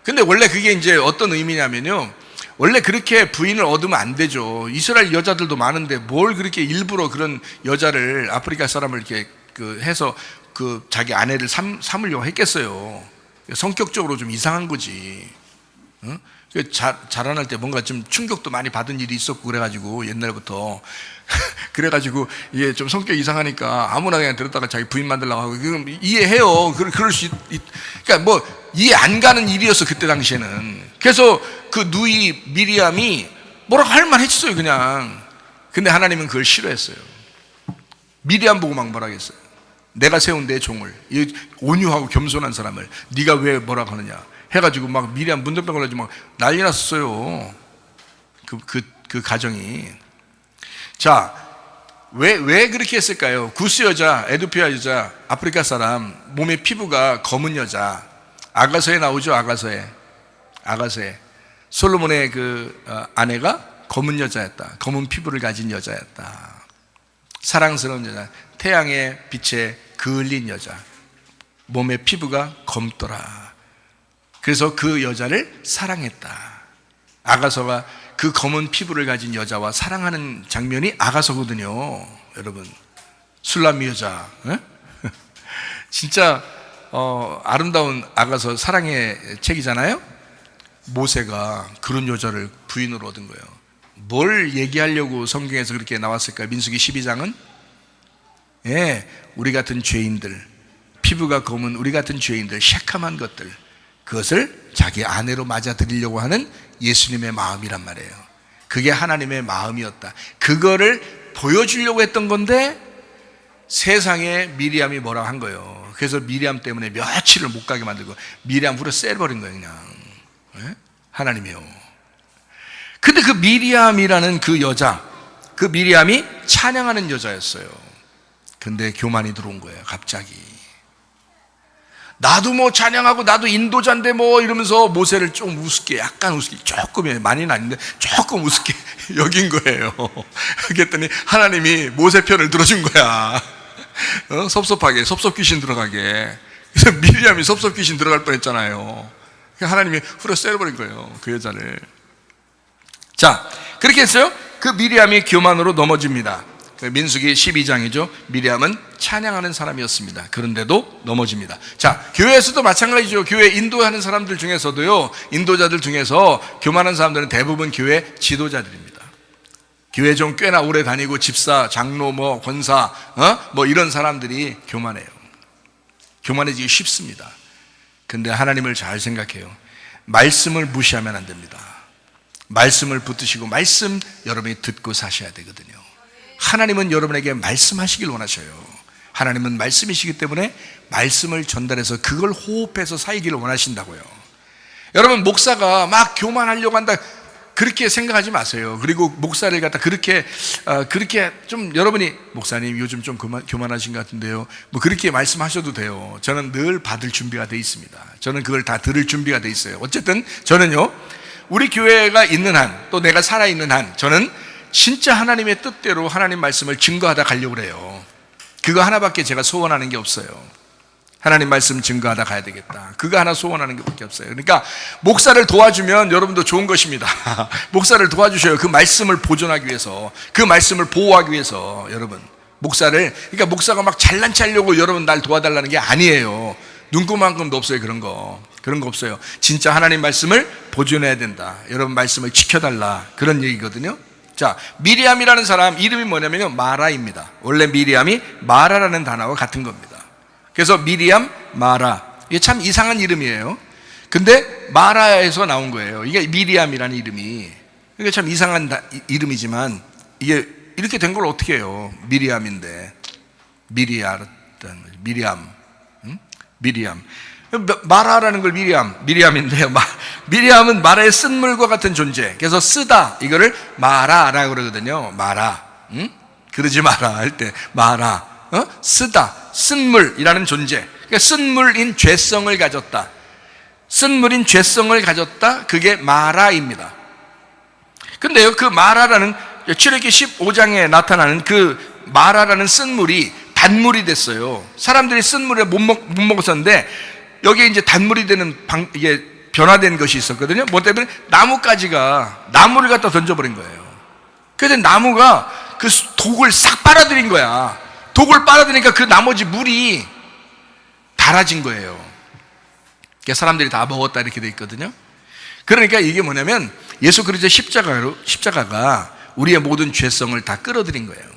Speaker 1: 근데 원래 그게 이제 어떤 의미냐면요, 원래 그렇게 부인을 얻으면 안 되죠. 이스라엘 여자들도 많은데 뭘 그렇게 일부러 그런 여자를, 아프리카 사람을 이렇게 해서 자기 아내를 삼으려고 했겠어요. 성격적으로 좀 이상한 거지. 응? 자라날 때 뭔가 좀 충격도 많이 받은 일이 있었고 그래가지고 옛날부터 그래가지고 이게 좀 성격 이상하니까 아무나 그냥 들었다가 자기 부인 만들려고 하고, 그럼 이해해요. 그럴 수 그러니까 뭐 이해 안 가는 일이었어 그때 당시에는. 그래서 그 누이 미리암이 뭐라고 할 만 했어요 그냥. 근데 하나님은 그걸 싫어했어요. 미리암 보고 막 뭐라 했어요. 내가 세운 내 종을, 이 온유하고 겸손한 사람을 네가 왜 뭐라고 하느냐 해가지고 막 미리암 문둥병 걸려가지고 막 난리 났었어요. 그 가정이. 자, 왜 그렇게 했을까요? 구스 여자, 에티오피아 여자, 아프리카 사람, 몸의 피부가 검은 여자. 아가서에 나오죠. 아가서에 솔로몬의 아내가 검은 여자였다. 검은 피부를 가진 여자였다. 사랑스러운 여자, 태양의 빛에 그을린 여자, 몸의 피부가 검더라. 그래서 그 여자를 사랑했다. 아가서가 그 검은 피부를 가진 여자와 사랑하는 장면이 아가서거든요. 여러분, 술람미 여자, 진짜 아름다운 아가서 사랑의 책이잖아요. 모세가 그런 여자를 부인으로 얻은 거예요. 뭘 얘기하려고 성경에서 그렇게 나왔을까요? 민수기 12장은 우리 같은 죄인들, 피부가 검은 우리 같은 죄인들, 새카만 것들, 그것을 자기 아내로 맞아들이려고 하는 예수님의 마음이란 말이에요. 그게 하나님의 마음이었다. 그거를 보여주려고 했던 건데 세상에 미리암이 뭐라고 한 거예요. 그래서 미리암 때문에 며칠을 못 가게 만들고 미리암 후려 쎄버린 거예요 그냥. 하나님이요. 근데 그 미리암이라는 그 여자, 그 미리암이 찬양하는 여자였어요. 근데 교만이 들어온 거예요 갑자기. 나도 뭐 찬양하고 나도 인도자인데 뭐 이러면서 모세를 좀 우습게, 약간 우습게, 조금이에요, 많이는 아닌데 조금 우습게 여긴 거예요. 그랬더니 하나님이 모세 편을 들어준 거야. 섭섭하게, 섭섭 귀신 들어가게. 그래서 미리암이 섭섭 귀신 들어갈 뻔했잖아요. 하나님이 후려 쎄버린 거예요, 그 여자를. 자, 그렇게 했어요. 그 미리암이 교만으로 넘어집니다. 민수기 12장이죠. 미리암은 찬양하는 사람이었습니다. 그런데도 넘어집니다. 자, 교회에서도 마찬가지죠. 교회 인도하는 사람들 중에서도요, 인도자들 중에서 교만한 사람들은 대부분 교회 지도자들입니다. 교회 좀 꽤나 오래 다니고 집사, 장로, 권사, 이런 사람들이 교만해요. 교만해지기 쉽습니다. 근데 하나님을 잘 생각해요. 말씀을 무시하면 안 됩니다. 말씀을 붙드시고 말씀 여러분이 듣고 사셔야 되거든요. 하나님은 여러분에게 말씀하시길 원하셔요. 하나님은 말씀이시기 때문에 말씀을 전달해서 그걸 호흡해서 살기를 원하신다고요. 여러분, 목사가 막 교만하려고 한다, 그렇게 생각하지 마세요. 그리고 목사를 갖다 그렇게 좀 여러분이 목사님 요즘 좀 교만하신 것 같은데요, 그렇게 말씀하셔도 돼요. 저는 늘 받을 준비가 돼 있습니다. 저는 그걸 다 들을 준비가 돼 있어요. 어쨌든 저는요, 우리 교회가 있는 한, 또 내가 살아있는 한, 저는 진짜 하나님의 뜻대로 하나님 말씀을 증거하다 가려고 그래요. 그거 하나밖에 제가 소원하는 게 없어요. 하나님 말씀 증거하다 가야 되겠다, 그거 하나 소원하는 것밖에 없어요. 그러니까 목사를 도와주면 여러분도 좋은 것입니다. 목사를 도와주셔요. 그 말씀을 보존하기 위해서, 그 말씀을 보호하기 위해서. 여러분, 그러니까 목사가 막 잘난 체하려고 여러분 날 도와달라는 게 아니에요. 눈구만큼도 없어요. 그런 거 없어요. 진짜 하나님 말씀을 보존해야 된다, 여러분 말씀을 지켜달라, 그런 얘기거든요. 자, 미리암이라는 사람 이름이 뭐냐면요, 마라입니다. 원래 미리암이 마라라는 단어와 같은 겁니다. 그래서 미리암, 마라, 이게 참 이상한 이름이에요. 근데 마라에서 나온 거예요. 이게 미리암이라는 이름이. 이게 참 이상한 이름이지만 이게 이렇게 된 걸 어떻게 해요? 미리암인데. 미리암. 마라라는 걸 미리암인데요. 미리암은 마라의 쓴물과 같은 존재. 그래서 쓰다, 이거를 마라라고 그러거든요. 마라. 그러지 마라 할 때 마라. 쓰다, 쓴물이라는 존재. 그러니까 쓴물인 죄성을 가졌다. 쓴물인 죄성을 가졌다. 그게 마라입니다. 근데요, 그 마라라는, 출애굽기 15장에 나타나는 그 마라라는 쓴물이 단물이 됐어요. 사람들이 쓴물에 못 먹었었는데 여기에 이제 단물이 되는 이게 변화된 것이 있었거든요. 뭐 때문에? 나무를 갖다 던져버린 거예요. 그래서 나무가 그 독을 싹 빨아들인 거야. 독을 빨아들이니까 그 나머지 물이 달아진 거예요. 그러니까 사람들이 다 먹었다, 이렇게 돼 있거든요. 그러니까 이게 뭐냐면 예수 그리스도의 십자가가 우리의 모든 죄성을 다 끌어들인 거예요.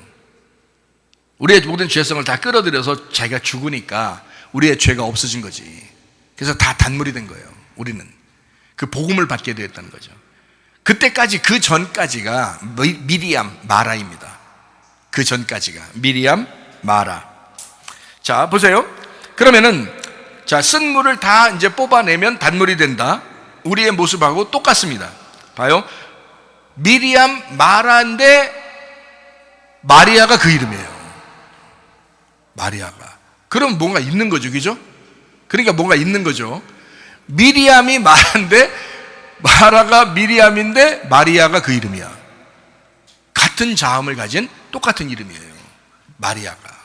Speaker 1: 우리의 모든 죄성을 다 끌어들여서 자기가 죽으니까 우리의 죄가 없어진 거지. 그래서 다 단물이 된 거예요. 우리는 그 복음을 받게 되었다는 거죠. 그때까지, 그 전까지가 미리암, 마라입니다. 그 전까지가 미리암, 마라. 자, 보세요. 그러면은, 자, 쓴물을 다 이제 뽑아내면 단물이 된다. 우리의 모습하고 똑같습니다. 봐요. 미리암, 마라인데 마리아가 그 이름이에요. 마리아가. 그럼 뭔가 있는 거죠, 그죠? 그러니까 뭔가 있는 거죠. 미리암이 마라인데 마라가 미리암인데 마리아가 그 이름이야. 같은 자음을 가진 똑같은 이름이에요, 마리아가.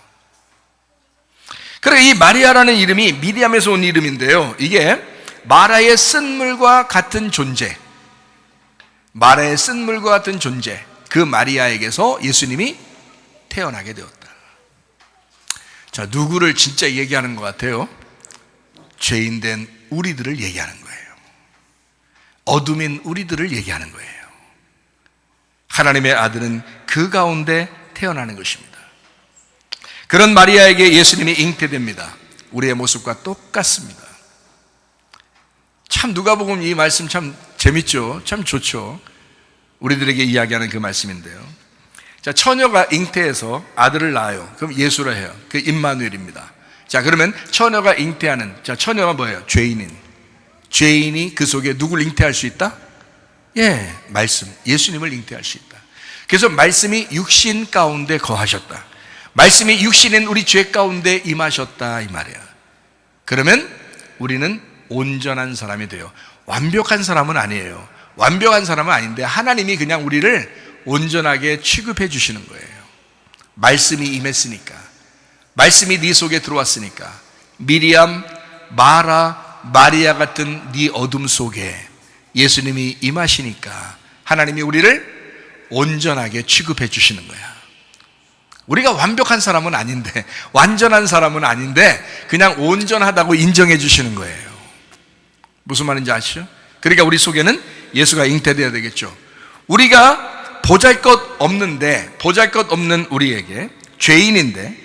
Speaker 1: 그래, 이 마리아라는 이름이 미리암에서 온 이름인데요, 이게 마라의 쓴물과 같은 존재, 마라의 쓴물과 같은 존재, 그 마리아에게서 예수님이 태어나게 되었다. 자, 누구를 진짜 얘기하는 것 같아요? 죄인된 우리들을 얘기하는 거예요. 어둠인 우리들을 얘기하는 거예요. 하나님의 아들은 그 가운데 태어나는 것입니다. 그런 마리아에게 예수님이 잉태됩니다. 우리의 모습과 똑같습니다. 참, 누가복음 이 말씀 참 재밌죠? 참 좋죠? 우리들에게 이야기하는 그 말씀인데요. 자, 처녀가 잉태해서 아들을 낳아요. 그럼 예수라 해요. 그 임마누엘입니다. 자, 그러면 처녀가 잉태하는, 자, 처녀가 뭐예요? 죄인이 그 속에 누굴 잉태할 수 있다? 예, 말씀, 예수님을 잉태할 수 있다. 그래서 말씀이 육신 가운데 거하셨다. 말씀이 육신인 우리 죄 가운데 임하셨다, 이 말이야. 그러면 우리는 온전한 사람이 돼요. 완벽한 사람은 아니에요. 완벽한 사람은 아닌데 하나님이 그냥 우리를 온전하게 취급해 주시는 거예요. 말씀이 임했으니까, 말씀이 네 속에 들어왔으니까, 미리암, 마라, 마리아 같은 네 어둠 속에 예수님이 임하시니까 하나님이 우리를 온전하게 취급해 주시는 거야. 우리가 완벽한 사람은 아닌데, 완전한 사람은 아닌데 그냥 온전하다고 인정해 주시는 거예요. 무슨 말인지 아시죠? 그러니까 우리 속에는 예수가 잉태되어야 되겠죠. 우리가 보잘것없는 우리에게, 죄인인데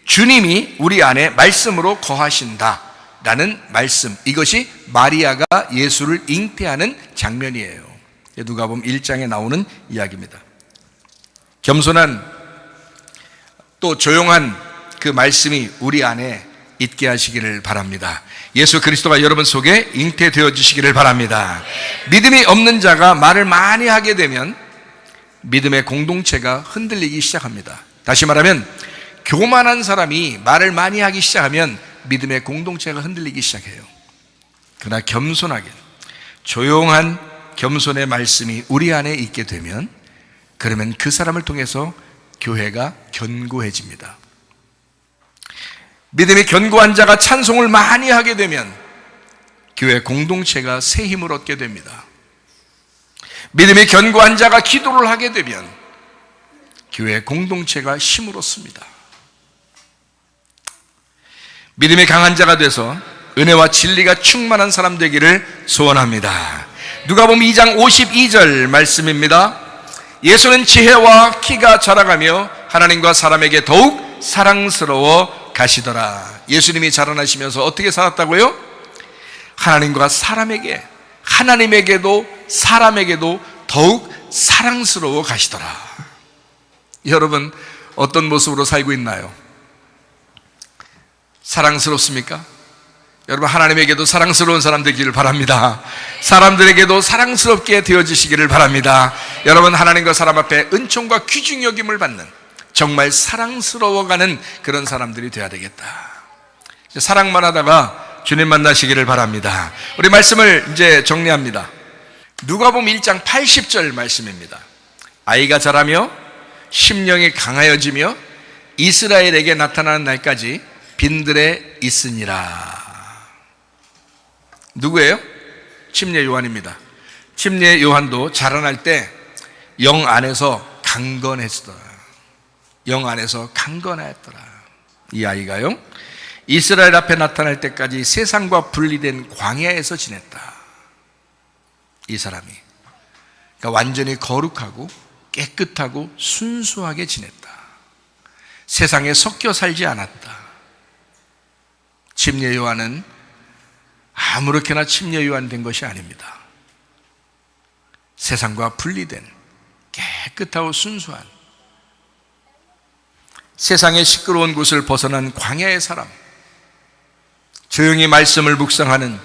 Speaker 1: 주님이 우리 안에 말씀으로 거하신다라는 말씀, 이것이 마리아가 예수를 잉태하는 장면이에요. 누가복음 1장에 나오는 이야기입니다. 겸손한 또 조용한 그 말씀이 우리 안에 있게 하시기를 바랍니다. 예수 그리스도가 여러분 속에 잉태되어 주시기를 바랍니다. 믿음이 없는 자가 말을 많이 하게 되면 믿음의 공동체가 흔들리기 시작합니다. 다시 말하면 교만한 사람이 말을 많이 하기 시작하면 믿음의 공동체가 흔들리기 시작해요. 그러나 겸손하게, 조용한 겸손의 말씀이 우리 안에 있게 되면, 그러면 그 사람을 통해서 교회가 견고해집니다. 믿음이 견고한 자가 찬송을 많이 하게 되면 교회 공동체가 새 힘을 얻게 됩니다. 믿음이 견고한 자가 기도를 하게 되면 교회 공동체가 힘을 얻습니다. 믿음이 강한 자가 돼서 은혜와 진리가 충만한 사람 되기를 소원합니다. 누가복음 2장 52절 말씀입니다. 예수는 지혜와 키가 자라가며 하나님과 사람에게 더욱 사랑스러워 가시더라. 예수님이 자라나시면서 어떻게 살았다고요? 하나님과 사람에게, 하나님에게도 사람에게도 더욱 사랑스러워 가시더라. 여러분, 어떤 모습으로 살고 있나요? 사랑스럽습니까? 여러분, 하나님에게도 사랑스러운 사람 되기를 바랍니다. 사람들에게도 사랑스럽게 되어지시기를 바랍니다. 여러분, 하나님과 사람 앞에 은총과 귀중 여김을 받는, 정말 사랑스러워가는 그런 사람들이 되어야 되겠다. 사랑만 하다가 주님 만나시기를 바랍니다. 우리 말씀을 이제 정리합니다. 누가복음 1장 80절 말씀입니다. 아이가 자라며 심령이 강하여지며 이스라엘에게 나타나는 날까지 빈들에 있으니라. 누구예요? 침례 요한입니다. 침례 요한도 자라날 때 영 안에서 강건했더라. 영 안에서 강건하였더라. 이 아이가요, 이스라엘 앞에 나타날 때까지 세상과 분리된 광야에서 지냈다. 이 사람이, 그러니까 완전히 거룩하고 깨끗하고 순수하게 지냈다. 세상에 섞여 살지 않았다. 침례 요한은 아무렇게나 침례 요한 된 것이 아닙니다. 세상과 분리된 깨끗하고 순수한, 세상의 시끄러운 곳을 벗어난 광야의 사람, 조용히 말씀을 묵상하는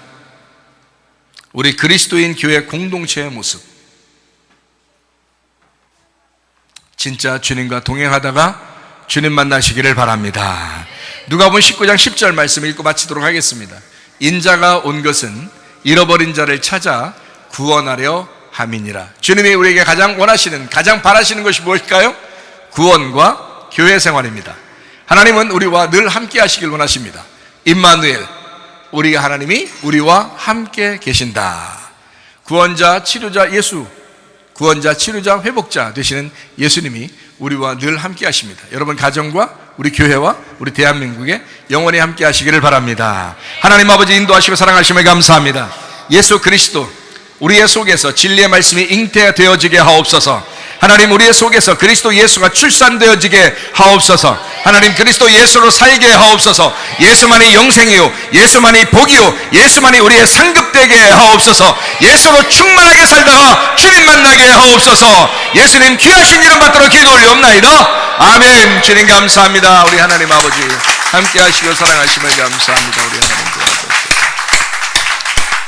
Speaker 1: 우리 그리스도인 교회 공동체의 모습, 진짜 주님과 동행하다가 주님 만나시기를 바랍니다. 누가복음 19장 10절 말씀 읽고 마치도록 하겠습니다. 인자가 온 것은 잃어버린 자를 찾아 구원하려 함이니라. 주님이 우리에게 가장 원하시는, 가장 바라시는 것이 무엇일까요? 구원과 교회 생활입니다. 하나님은 우리와 늘 함께 하시길 원하십니다. 임마누엘, 우리가, 하나님이 우리와 함께 계신다. 구원자, 치료자 예수, 구원자, 치료자, 회복자 되시는 예수님이 우리와 늘 함께 하십니다. 여러분 가정과 우리 교회와 우리 대한민국에 영원히 함께 하시기를 바랍니다. 하나님 아버지 인도하시고 사랑하심을 감사합니다. 예수 그리스도 우리의 속에서 진리의 말씀이 잉태되어지게 하옵소서. 하나님, 우리의 속에서 그리스도 예수가 출산되어지게 하옵소서. 하나님, 그리스도 예수로 살게 하옵소서. 예수만이 영생이요, 예수만이 복이요, 예수만이 우리의 상급되게 하옵소서. 예수로 충만하게 살다가 주님 만나게 하옵소서. 예수님 귀하신 이름 받들어 기도 올리옵나이다. 아멘. 주님 감사합니다. 우리 하나님 아버지 함께 하시고 사랑하심을 감사합니다. 우리 하나님 도와주옵소서.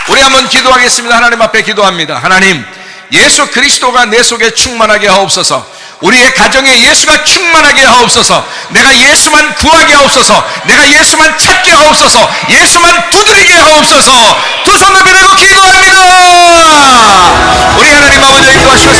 Speaker 1: 우리 한번 기도하겠습니다. 하나님 앞에 기도합니다. 하나님, 예수 그리스도가 내 속에 충만하게 하옵소서. 우리의 가정에 예수가 충만하게 하옵소서. 내가 예수만 구하게 하옵소서. 내가 예수만 찾게 하옵소서. 예수만 두드리게 하옵소서. 두 손 높이 들고 기도합니다. 우리 하나님 아버지 인도하시고